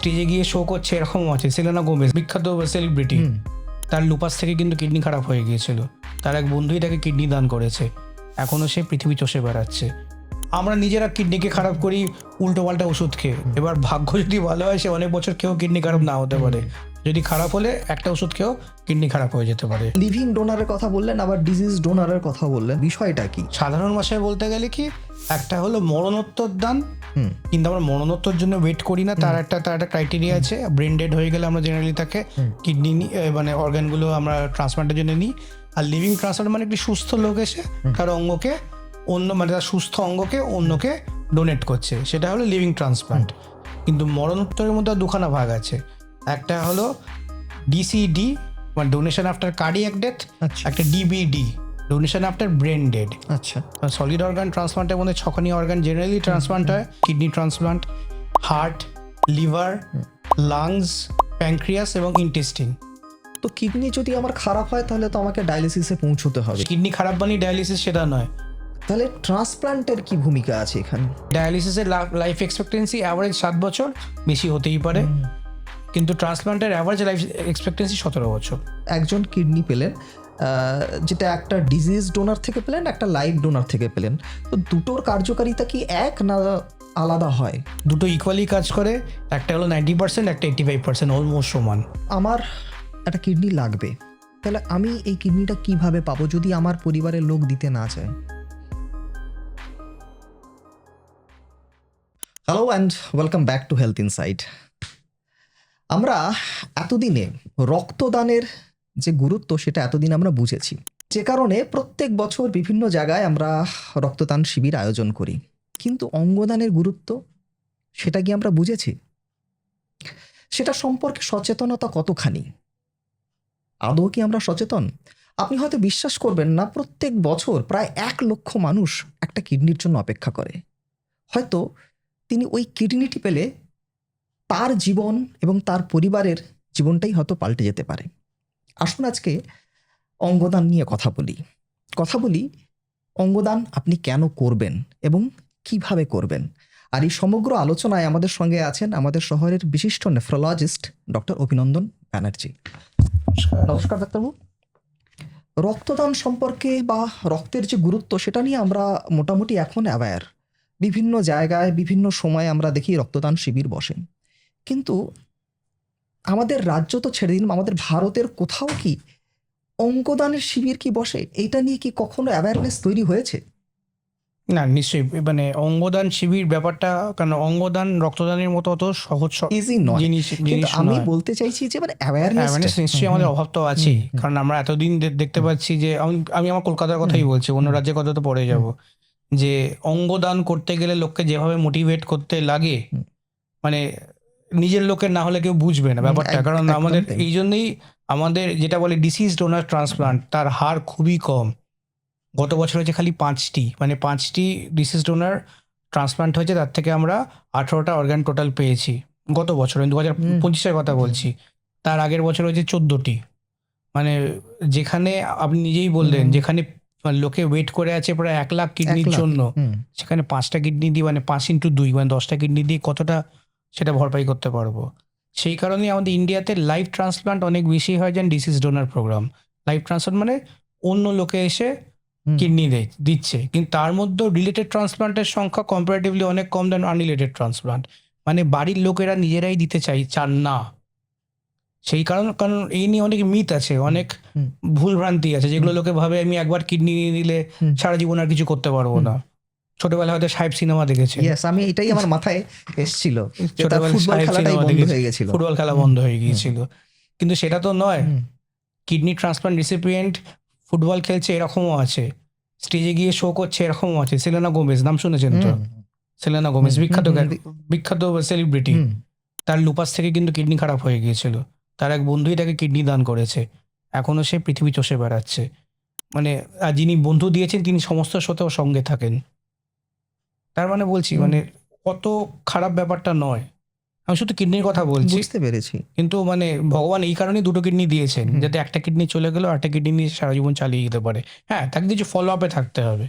স্টেজে গিয়ে শো করছে এরকম আছে। সেলেনা গোমেজ বিখ্যাত সেলিব্রিটি, তার লুপাস থেকে কিন্তু কিডনি খারাপ হয়ে গিয়েছিল। তার এক বন্ধুই তাকে কিডনি দান করেছে, এখনও সে পৃথিবী চষে বেড়াচ্ছে। আমরা নিজেরা কিডনিকে খারাপ করি উল্টো পাল্টা ওষুধ খেয়ে। এবার ভাগ্য যদি ভালো হয় সে অনেক বছর খেয়েও কিডনি খারাপ না হতে পারে, যদি খারাপ হলে একটা ওষুধ খেয়েও কিডনি খারাপ হয়ে যেতে পারে। লিভিং ডোনারের কথা বললেন, আবার ডিজিজ ডোনারের কথা বললেন, বিষয়টা কি? সাধারণ ভাষায় বলতে গেলে কি, একটা হলো মরণোত্তর দান, কিন্তু আমরা মরণোত্তর জন্য ওয়েট করি না, তার একটা ক্রাইটেরিয়া আছে। ব্রেন ডেড হয়ে গেলে আমরা জেনারেলি তাকে কিডনি মানে অর্গানগুলো আমরা ট্রান্সপ্লান্টের জন্য নিই। আর লিভিং ট্রান্সপ্লান্ট মানে একটি সুস্থ লোক এসে তার অঙ্গকে অন্য মানে তার সুস্থ অঙ্গকে অন্যকে ডোনেট করছে, সেটা হলো লিভিং ট্রান্সপ্লান্ট। কিন্তু মরণোত্তরের মধ্যে দুখানা ভাগ আছে। একটা হলো ডিসিডি মানে ডোনেশন আফটার কার্ডিয়াক ডেথ, একটা DBD donation after brain dead. আচ্ছা, সলিড অর্গান ট্রান্সপ্লান্টের মধ্যে ছখানি অর্গান জেনারেলি ট্রান্সপ্লান্ট হয়। Kidney transplant, heart, liver, lungs, pancreas এবং ইন্টেস্টিন। তো কিডনি যদি আমার খারাপ হয় তাহলে তো আমাকে ডায়ালিসিসে পৌঁছতে হবে। কিডনি খারাপ মানে ডায়ালিসিস সেটা নয়। তাহলে ট্রান্সপ্লান্টের কি ভূমিকা আছে এখানে? ডায়ালিসিসের লাইফ এক্সপেক্টেন্সি অ্যাভারেজ 7 বছর, বেশি হতেই পারে, কিন্তু ট্রান্সপ্লান্টের অ্যাভারেজ লাইফ এক্সপেক্টেন্সি 17 বছর। একজন কিডনি পেলেন, যেটা একটা ডিজিজ ডোনার থেকে পেলেন, একটা লাইভ ডোনার থেকে পেলেন, তো দুটোর কার্যকারিতা কি এক না আলাদা হয়? দুটো ইকুয়ালি কাজ করে, একটা হলো 90%, একটা 85%, অলমোস্ট সমান। আমার একটা কিডনি লাগবে, তাহলে আমি এই কিডনিটা কিভাবে পাবো যদি আমার পরিবারের লোক দিতে না চায়? Hello and welcome back to health insight. আমরা এতদিনে রক্তদানের যে গুরুত্ব সেটা এতদিন আমরা বুঝেছি, যে কারণে প্রত্যেক বছর বিভিন্ন জায়গায় আমরা রক্তদান শিবির আয়োজন করি। কিন্তু অঙ্গদানের গুরুত্ব সেটা কি আমরা বুঝেছি? সেটা সম্পর্কে সচেতনতা কতখানি? আদৌ কি আমরা সচেতন? আপনি হয়তো বিশ্বাস করবেন না, প্রত্যেক বছর প্রায় 1 লক্ষ মানুষ একটা কিডনির জন্য অপেক্ষা করে। হয়তো তিনি ওই কিডনিটি পেলে তার জীবন এবং তার পরিবারের জীবনটাই হয়তো পাল্টে যেতে পারে। আসুন আজকে অঙ্গদান নিয়ে কথা বলি। অঙ্গদান আপনি কেন করবেন এবং কিভাবে করবেন? আর এই সমগ্র আলোচনায় আমাদের সঙ্গে আছেন আমাদের শহরের বিশিষ্ট নেফ্রোলজিস্ট ডক্টর অভিনন্দন ব্যানার্জি। নমস্কার ডাক্তারবাবু। রক্তদান সম্পর্কে বা রক্তের যে গুরুত্ব সেটা নিয়ে আমরা মোটামুটি এখন অ্যাওয়্যার। বিভিন্ন জায়গায় বিভিন্ন সময়ে আমরা দেখি রক্তদান শিবির বসেন, কিন্তু আমাদের রাজ্য তো ছেড়ে দিন, আমাদের ভারতের কোথাও কি অঙ্গদানের শিবির কি বসে? এইটা নিয়ে কি কখনো অ্যাওয়ারনেস তৈরি হয়েছে? না, নিশ্চয়ই। মানে অঙ্গদান শিবির ব্যাপারটা, কারণ অঙ্গদান রক্তদানের মতো অত সহজ ইজি নয় জিনিস আমি নয়। বলতে চাইছি যে মানে অ্যাওয়ারনেস নিশ্চয়ই আমাদের অভাব তো আছেই, কারণ আমরা এতদিন দেখতে পাচ্ছি যে আমি আমার কলকাতার কথাই বলছি, অন্য রাজ্যের কথা তো পরে যাব, যে অঙ্গদান করতে গেলে লোককে যেভাবে মোটিভেট করতে লাগে, মানে নিজের লোকের না হলে কেউ বুঝবে না ব্যাপারটা। কারণ আমাদের এই জন্যই আমাদের যেটা বলে ডিসিজ ডোনার ট্রান্সপ্লান্ট, তার হার খুবই কম। গত বছর হয়েছে খালি 5টি ডিসিজ ডোনার ট্রান্সপ্লান্ট হয়েছে, তার থেকে আমরা 18টা অর্গান টোটাল পেয়েছি গত বছর। 2025-এর কথা বলছি। তার আগের বছর হয়েছে 14টি। মানে যেখানে আপনি নিজেই বললেন, যেখানে লোকে ওয়েট করে আছে প্রায় 1 লাখ কিডনির জন্য, সেখানে 5টা কিডনি দিয়ে মানে 5x2 মানে 10টা কিডনি দিয়ে কতটা সেটা ভরপাই করতে পারবো। সেই কারণেই আমাদের ইন্ডিয়াতে লাইভ ট্রান্সপ্লান্ট অনেক বেশি হয় যেন disease donor programme. Liver transplant মানে অন্য লোকে এসে কিডনি দিচ্ছে, কিন্তু তার মধ্যেও রিলেটেড ট্রান্সপ্লান্টের সংখ্যা কম্পারেটিভলি অনেক কম দেন আনরিলেটেড ট্রান্সপ্লান্ট। মানে বাড়ির লোকেরা নিজেরাই দিতে চান না। সেই কারণ এই নিয়ে অনেক মিথ আছে, অনেক ভুলভ্রান্তি আছে, যেগুলো লোকে ভাবে আমি একবার কিডনি নিলে সারা জীবন আর কিছু করতে পারবো না। ছোটবেলায় হয়তো সাহেব সিনেমা দেখেছে, আমি এটাই আমার মাথায় এসেছিল, ছোটবেলায় ফুটবল খেলা বন্ধ হয়ে গিয়েছিল, কিন্তু সেটা তো নয়। কিডনি ট্রান্সপ্লান্ট রিসিপিয়েন্ট ফুটবল খেলছে এরকমও আছে, স্টেজে গিয়ে শো করছে এরকমও আছে। সেলেনা গোমেজ, নাম শুনেছেন তো? সেলেনা গোমেজ বিখ্যাত সেলিব্রিটি, তার লুপাস থেকে কিন্তু কিডনি খারাপ হয়ে গিয়েছিল। তার এক বন্ধুই তাকে কিডনি দান করেছে, এখনও সে পৃথিবী চষে বেড়াচ্ছে। মানে যিনি বন্ধু দিয়েছেন তিনি সমস্ত শোতেও সঙ্গে থাকেন। তার মানে বলছি মানে কত খারাপ ব্যাপারটা নয়। আমি শুধু কিডনির কথা বলছি, বুঝতে পেরেছি। কিন্তু মানে ভগবান এই কারণেই 2টো কিডনি দিয়েছেন, যাতে একটা কিডনি চলে গেলেও একটা কিডনি নিয়ে সারা জীবন চালিয়ে যেতে পারে। হ্যাঁ, তাকে কিছু ফলো আপে থাকতে হবে,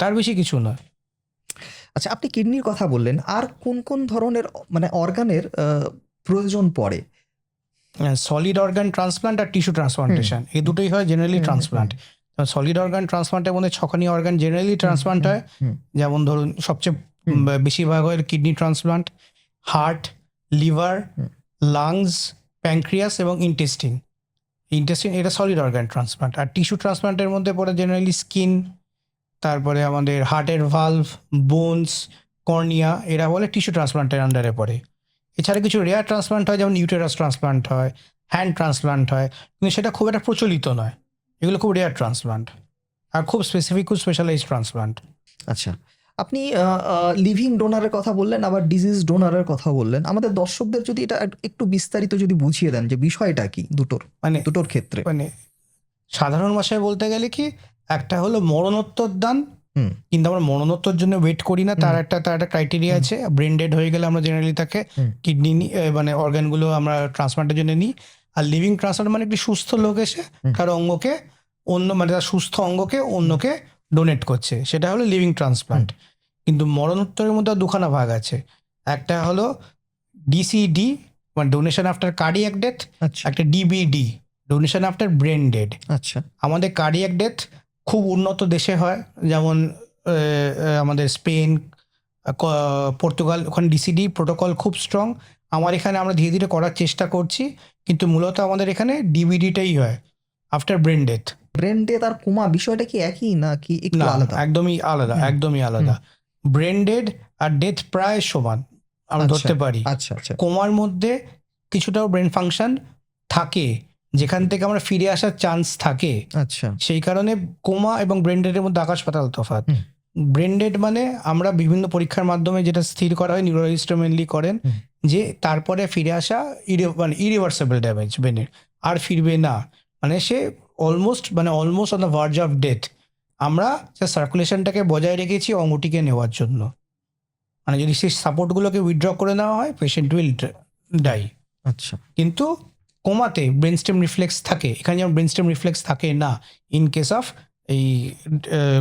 তার বেশি কিছু নয়। আচ্ছা, আপনি কিডনির কথা বললেন, আর কোন কোন ধরনের মানে অর্গানের প্রয়োজন পড়ে? সলিড অর্গান ট্রান্সপ্লান্ট আর টিস্যু ট্রান্সপ্লান্টেশন এই দুটোই হয় জেনারেলি ট্রান্সপ্লান্ট। সলিড অর্গান ট্রান্সপ্লান্টের মধ্যে ছখানি অর্গান জেনারেলি ট্রান্সপ্লান্ট হয়, যেমন ধরুন সবচেয়ে বেশিরভাগ হয় kidney transplant, heart, liver, lungs, pancreas এবং ইন্টেস্টিন এটা সলিড অর্গান ট্রান্সপ্লান্ট। আর টিস্যু ট্রান্সপ্লান্টের মধ্যে পড়ে জেনারেলি স্কিন, তারপরে আমাদের হার্টের ভালভ, বোনস, কর্নিয়া, এরা বলে টিস্যু ট্রান্সপ্লান্টের আন্ডারে পড়ে। এছাড়া কিছু রেয়ার ট্রান্সপ্লান্ট হয়, যেমন ইউটেরাস ট্রান্সপ্লান্ট হয়, হ্যান্ড ট্রান্সপ্লান্ট হয়, কিন্তু সেটা খুব একটা প্রচলিত নয়। এগুলো খুব রেয়ার ট্রান্সপ্লান্ট আর খুব স্পেসিফিক, খুব স্পেশালাইজ ট্রান্সপ্লান্ট। আচ্ছা, আপনি লিভিং ডোনারের কথা বললেন, আবার ডিজিজ ডোনারের কথা বললেন। আমাদের দর্শকদের যদি এটা একটু বিস্তারিত যদি বুঝিয়ে দেন যে বিষয়টা কি দুটোর ক্ষেত্রে। মানে সাধারণ ভাষায় বলতে গেলে কি, একটা হলো মরণোত্তর দান, কিন্তু আমরা মরণোত্তর জন্য ওয়েট করি না, তার একটা ক্রাইটেরিয়া আছে। ব্রেন ডেড হয়ে গেলে আমরা জেনারেলি তাকে কিডনি মানে অর্গানগুলো আমরা ট্রান্সপ্লান্টের জন্য নিই। আর লিভিং ট্রান্সপ্লান্ট মানে একটি সুস্থ লোক এসে তার অঙ্গকে মানে তার সুস্থ অঙ্গকে অন্যকে ডোনেট করছে, সেটা হলো লিভিং ট্রান্সপ্লান্ট। কিন্তু মরণোত্তরের মধ্যে দুখানা ভাগ আছে। একটা হলো ডিসিডি মানে ডোনেশন আফটার কার্ডিয়াক ডেথ, একটা DBD donation after brain dead. আচ্ছা, আমাদের কার্ডিয়াক ডেথ খুব উন্নত দেশে হয়, যেমন আমাদের স্পেন, পর্তুগাল, ওখানে ডিসিডি প্রোটোকল খুব স্ট্রং। আমার এখানে আমরা ধীরে ধীরে করার চেষ্টা করছি, কিন্তু মূলত আমাদের এখানে ডিবিডিটাই হয় after brain death. Brain death আর কোমা বিষয়টা কি একই নাকি একটু আলাদা? একদমই আলাদা, একদমই আলাদা। ব্রেন ডেড আর ডেথ প্রায় সমান আমরা ধরতে পারি। আচ্ছা আচ্ছা। কোমার মধ্যে কিছুটাও ব্রেন ফাংশন থাকে, যেখান থেকে আমরা ফিরে আসার চান্স থাকে। আচ্ছা, সেই কারণে কোমা এবং ব্রেন ডেডের মধ্যে আকাশ পাতাল তফাৎ। ব্রেন ডেড মানে আমরা বিভিন্ন পরীক্ষার মাধ্যমে যেটা স্থির করা হয়, নিউরোলজিস্ট মেনলি করেন, যে তারপরে ফিরে আসা মানে ইরিভার্সেবল ড্যামেজ ব্রেনের, আর ফিরবে না, মানে সে almost on the verge of death. আমরা সে সার্কুলেশনটাকে বজায় রেখেছি অঙ্গটিকে নেওয়ার জন্য। মানে যদি সেই সাপোর্টগুলোকে উইথড্র করে নেওয়া হয়, পেশেন্ট উইল ডাই। আচ্ছা, কিন্তু কোমাতে ব্রেন স্টেম রিফ্লেক্স থাকে, এখানে যেমন ব্রেন স্টেম রিফ্লেক্স থাকে না ইন কেস অফ এই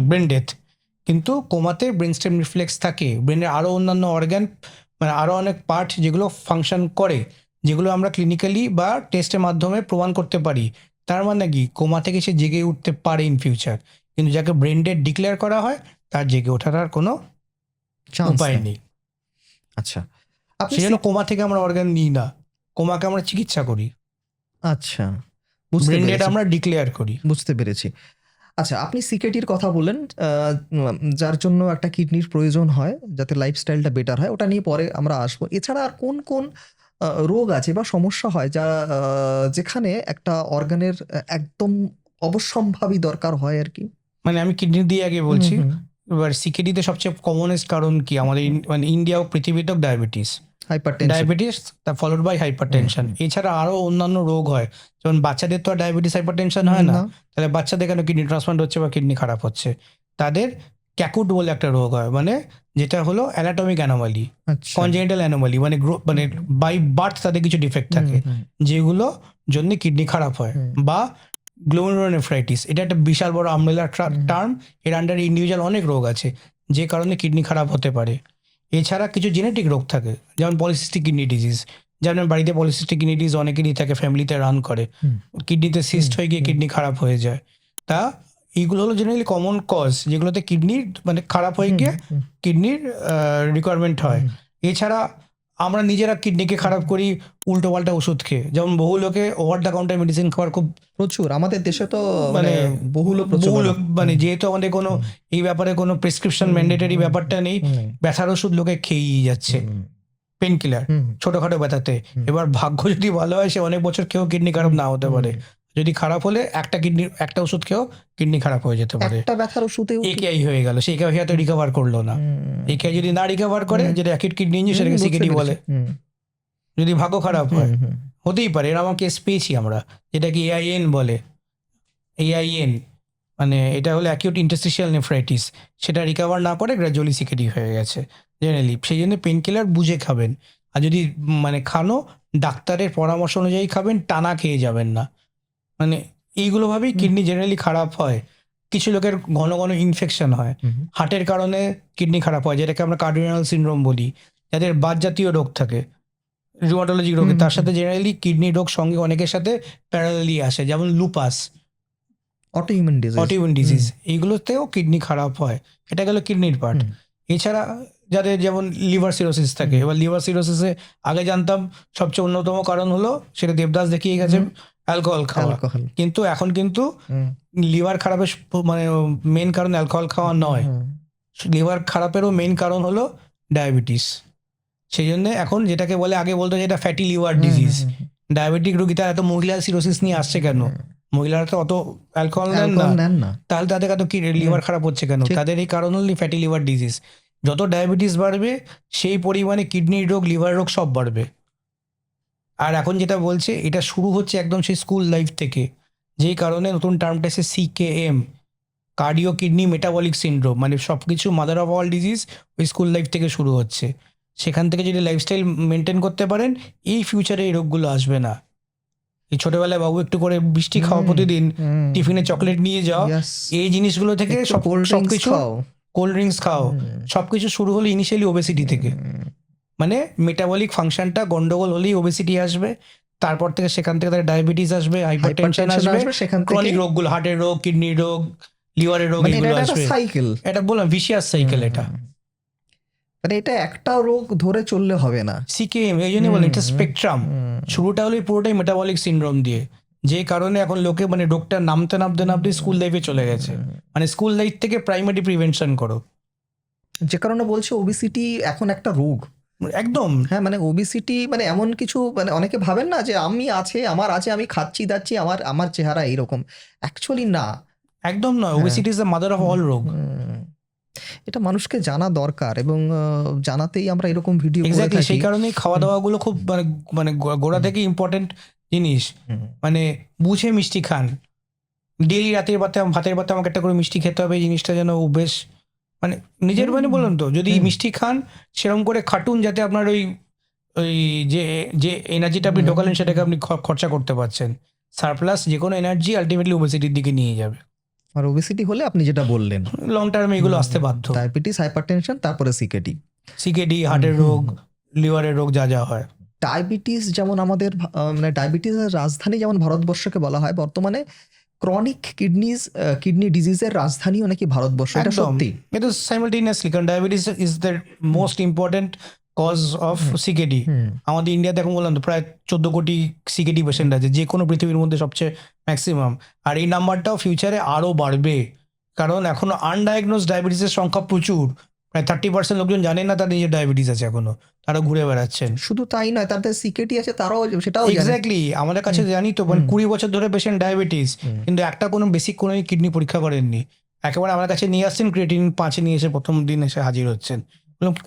ব্রেন ডেথ, কিন্তু কোমাতে ব্রেন স্টেম রিফ্লেক্স থাকে। ব্রেনের আরও অন্যান্য অর্গান মানে আরও অনেক পার্ট যেগুলো ফাংশন করে, যেগুলো আমরা ক্লিনিক্যালি বা টেস্টের মাধ্যমে প্রমাণ করতে পারি। তার মানে কি, কোমা থেকে সে জেগে উঠতে পারে ইন ফিউচার, কিন্তু যাকে ব্রেন ডেড ডিক্লেয়ার করা হয় তার জেগে ওঠার আর কোনো উপায় নেই। আচ্ছা, সেই জন্য কোমা থেকে আমরা অর্গান নিই না, কোমাকে আমরা চিকিৎসা করি। আচ্ছা, ব্রেন ডেড আমরা ডিক্লেয়ার করি। বুঝতে পেরেছি। আচ্ছা, আপনি সিকেটির কথা বললেন, যার জন্য একটা কিডনির প্রয়োজন হয় যাতে লাইফস্টাইলটা বেটার হয়, ওটা নিয়ে পরে আমরা আসবো। এছাড়া আর কোন কোন রোগ আছে বা সমস্যা হয় যা যেখানে একটা অর্গানের একদম অবশ্যম্ভাবী দরকার হয় আর কি? মানে আমি কিডনি দিয়ে আগে বলছি। এবার সিকেডিতে সবচেয়ে কমনেস্ট কারণ কি আমাদের মানে ইন্ডিয়া ও পৃথিবীতে ডায়াবেটিস, ফলোড বাই হাইপারটেনশন। এছাড়া আরো অন্যান্য রোগ হয়, যেমন বাচ্চাদের তো আর ডায়াবেটিস হাইপারটেনশন হয় না, তাহলে বাচ্চাদের কেন কিডনি ট্রান্সপ্লান্ট হচ্ছে বা কিডনি খারাপ হচ্ছে? তাদের ক্যাকুট বলে একটা রোগ হয়, মানে যেটা হলো অ্যানাটমিক অ্যানোমালি, কনজেনিটাল অ্যানোমালি, মানে মানে বাই বার্থ তাদের কিছু ডিফেক্ট থাকে যেগুলো জন্য কিডনি খারাপ হয়। বা গ্লোমেরুলোনেফ্রাইটিস, এটা একটা বিশাল বড় আমব্রেলা টার্ম, এর আন্ডারে ইন্ডিভিজুয়াল অনেক রোগ আছে যে কারণে কিডনি খারাপ হতে পারে। এছাড়া কিছু জেনেটিক রোগ থাকে, যেমন পলিসিস্টিক কিডনি ডিজিজ, যেমন বাড়িতে পলিসিস্টিক কিডনি ডিজিজ অনেকেরই থাকে, ফ্যামিলিতে রান করে, কিডনিতে সিস্ট হয়ে গিয়ে কিডনি খারাপ হয়ে যায়। তা এইগুলো হলো জেনারেলি কমন কজ যেগুলোতে কিডনির মানে খারাপ হয়ে গিয়ে কিডনির রিকোয়ারমেন্ট হয়। এছাড়া আমরা নিজেরা কিডনিকে খারাপ করি উল্টো পাল্টা ওষুধ খেয়ে, যেমন বহু লোকে ওভার দ্য কাউন্টার মেডিসিন খাওয়ার খুব প্রচুর আমাদের দেশে তো মানে বহু লোক মানে যেহেতু আমাদের কোনো এই ব্যাপারে কোনো প্রেসক্রিপশন ম্যান্ডেটরি ব্যাপারটা নেই, ব্যথার ওষুধ লোকে খেয়েই যাচ্ছে, পেন কিলার ছোটখাটো ব্যথাতে। এবার ভাগ্য যদি ভালো হয় সে অনেক বছর খেয়েও কিডনি খারাপ না হতে পারে, যদি খারাপ হলে একটা ওষুধ খেয়েও কিডনি খারাপ হয়ে যেতে পারে। একটা ব্যথার ওষুধে একেআই হয়ে গেল, সে একেআই হয়তো রিকভার করলো না। একেআই যদি না রিকভার করে, যেটা অ্যাকিউট কিডনি ইনজুরি, সেটাকে সিকেডি বলে। যদি ভাগ্য খারাপ হয়, হতেই পারে। এর আমার কেস পেয়েছি আমরা, যেটাকে AIN বলে। AIN মানে এটা হলো অ্যাকিউট ইন্টারস্টিশিয়াল নেফ্রাইটিস, সেটা রিকভার না করে গ্র্যাজুয়ালি সিকেডি হয়ে গেছে জেনারেলি। সেই জন্য পেন কিলার বুঝে খাবেন, আর যদি মানে খানো ডাক্তারের পরামর্শ অনুযায়ী খাবেন, টানা খেয়ে যাবেন না। মানে এইগুলোভাবেই কিডনি জেনারেলি খারাপ হয়। কিছু লোকের ঘন ঘন ইনফেকশন হয়, হার্টের কারণে কিডনি খারাপ হয়, যেটাকে আমরা কার্ডিনাল সিনড্রোম বলি, যাদের বাত জাতীয় রোগ থাকে, রিউমাটোলজি রোগে, তার সাথে জেনারেলি কিডনি রোগ সঙ্গে অনেকের সাথে প্যারালালি আসে, যেমন লুপাস, অটোইমিউন ডিজিজ, এইগুলোতেও কিডনি খারাপ হয়। এটা গেল কিডনির পার্ট। এছাড়া যাদের যেমন লিভার সিরোসিস থাকে, এবার লিভার সিরোসিসে আগে জানতাম সবচেয়ে অন্যতম কারণ হলো, সেটা দেবদাস দেখিয়ে গেছে, অ্যালকোহল খাওয়া। কিন্তু এখন কিন্তু লিভার খারাপের মানে মেন কারণ অ্যালকোহল খাওয়া নয়, লিভার খারাপেরও মেন কারণ হলো ডায়াবেটিস। সেই জন্য এখন যেটাকে বলে, আগে বলতো যেটা ফ্যাটি লিভার ডিজিজ, ডায়াবেটিক রোগী তার এত মহিলা সিরোসিস নিয়ে আসছে কেন? মহিলারা তো অত অ্যালকোহল নেন না, তাহলে তাদের এত কি লিভার খারাপ হচ্ছে কেন? তাদের এই কারণ হলো ফ্যাটি লিভার ডিজিজ। যত ডায়াবেটিস বাড়বে সেই পরিমাণে কিডনির রোগ, লিভার রোগ সব বাড়বে। আর এখন যেটা বলছে, এটা শুরু হচ্ছে একদম সেই স্কুল লাইফ থেকে, যেই কারণে নতুন টার্মটা এসে CKM, cardio kidney metabolic syndrome, মানে সব কিছু মাদার অফ অল ডিজিজ ওই স্কুল লাইফ থেকে শুরু হচ্ছে। সেখান থেকে যদি লাইফস্টাইল মেনটেন করতে পারেন, এই ফিউচারে এই রোগগুলো আসবে না। এই ছোটবেলায় বাবু একটু করে বৃষ্টি খাওয়া, প্রতিদিন টিফিনে চকলেট নিয়ে যাও, এই জিনিসগুলো থেকে সবকিছু, কোল্ড ড্রিঙ্কস খাও, সবকিছু শুরু হলো ইনিশিয়ালি ওবেসিটি থেকে। মানে মেটাবলিক ফাংশনটা গন্ডগোল হলেই ওবেসিটি আসবে, তারপর থেকে সেখান থেকে তাদের ডায়াবেটিস আসবে, হাইপারটেনশন আসবে, ক্রনিক রোগগুলো, হার্টের রোগ, কিডনির রোগ, লিভারের রোগ, এগুলো আসবে। এটা বললাম ভিশিয়াস সাইকেল। এটা একটা রোগ ধরে চললে হবে না। CKM এই জন্য বলেন, এটা স্পেকট্রাম। শুরুটা হলো পুরোটাই মেটাবলিক সিনড্রোম দিয়ে, যে কারণে এখন লোকে মানে রোগটা নামতে স্কুল লাইফে চলে গেছে। মানে স্কুল লাইফ থেকে প্রাইমারি প্রিভেনশন করো। যে কারণে বলছে ওবেসিটি এখন একটা রোগ একদম। হ্যাঁ, মানে ওবেসিটি মানে এমন কিছু, মানে অনেকে ভাবেন না যে আমার আছে আমি খাচ্ছি দাচ্ছি, আমার চেহারা এইরকম। অ্যাকচুয়ালি না, একদম নয়। Obesity is the mother of all রোগ। এটা মানুষকে জানা দরকার, এবং জানাতেই আমরা এরকম ভিডিও করে এক্স্যাক্টলি। থাকি। সেই কারণেই খাওয়া দাওয়াগুলো খুব মানে গোড়া থেকে ইম্পর্টেন্ট জিনিস। মানে বুঝে মিষ্টি খান, ডেইলি ভাতের পাতে আমাকে একটা করে মিষ্টি খেতে হবে, এই জিনিসটা যেন অভ্যেস, মানে নিজের মানে বললাম তো, যদি মিষ্টি খান সেরকম করে খাটুন যাতে আপনার ওই যে এনার্জিটা আপনি ঢোকালেন সেটাকে আপনি খরচা করতে পারছেন। সারপ্লাস যে কোনো এনার্জি আলটিমেটলি ওবেসিটির দিকে নিয়ে যাবে। আর ওবেসিটি হলে আপনি যেটা বললেন, লং টার্মে এগুলো আসতে বাধ্য। ডায়াবেটিস, হাইপারটেনশন, তারপরে সিকেডি, হার্টের রোগ, লিভারের রোগ যা হয়। ডায়াবেটিস যেমন আমাদের মানে ডায়াবেটিসের রাজধানী যেমন ভারতবর্ষকে বলা হয়, বর্তমানে ক্রনিক কিডনি ডিজিজের রাজধানীও নাকি ভারতবর্ষ। এটা সত্যি? এটা সাইমালটেনিয়াসলি, কারণ diabetes is the most important cause of CKD. আমাদের ইন্ডিয়াতে এখন বললাম তো প্রায় 14 কোটি সিকেডি পেশেন্ট আছে, যে কোনো পৃথিবীর মধ্যে সবচেয়ে ম্যাক্সিমাম। আর এই নাম্বারটাও ফিউচারে আরও বাড়বে, কারণ এখনো আনডায়াগনোজ ডায়াবেটিসের সংখ্যা প্রচুর। প্রায় 30% লোকজন জানেন না তাদের নিজের ডায়াবেটিস আছে, এখনো তারা ঘুরে বেড়াচ্ছেন। শুধু তাই নয়, তাদের সিকেডি আছে তারাও সেটাও। এক্স্যাক্টলি। আমাদের কাছে জানি তো, মানে 20 বছর ধরে পেশেন্ট ডায়াবেটিস, কিন্তু একটা কোনো বেসিক কোনো কিডনি পরীক্ষা করেননি। একেবারে আমার কাছে নিয়ে আসছেন, ক্রিয়েটিন 5 নিয়ে এসে প্রথম দিন এসে হাজির হচ্ছেন।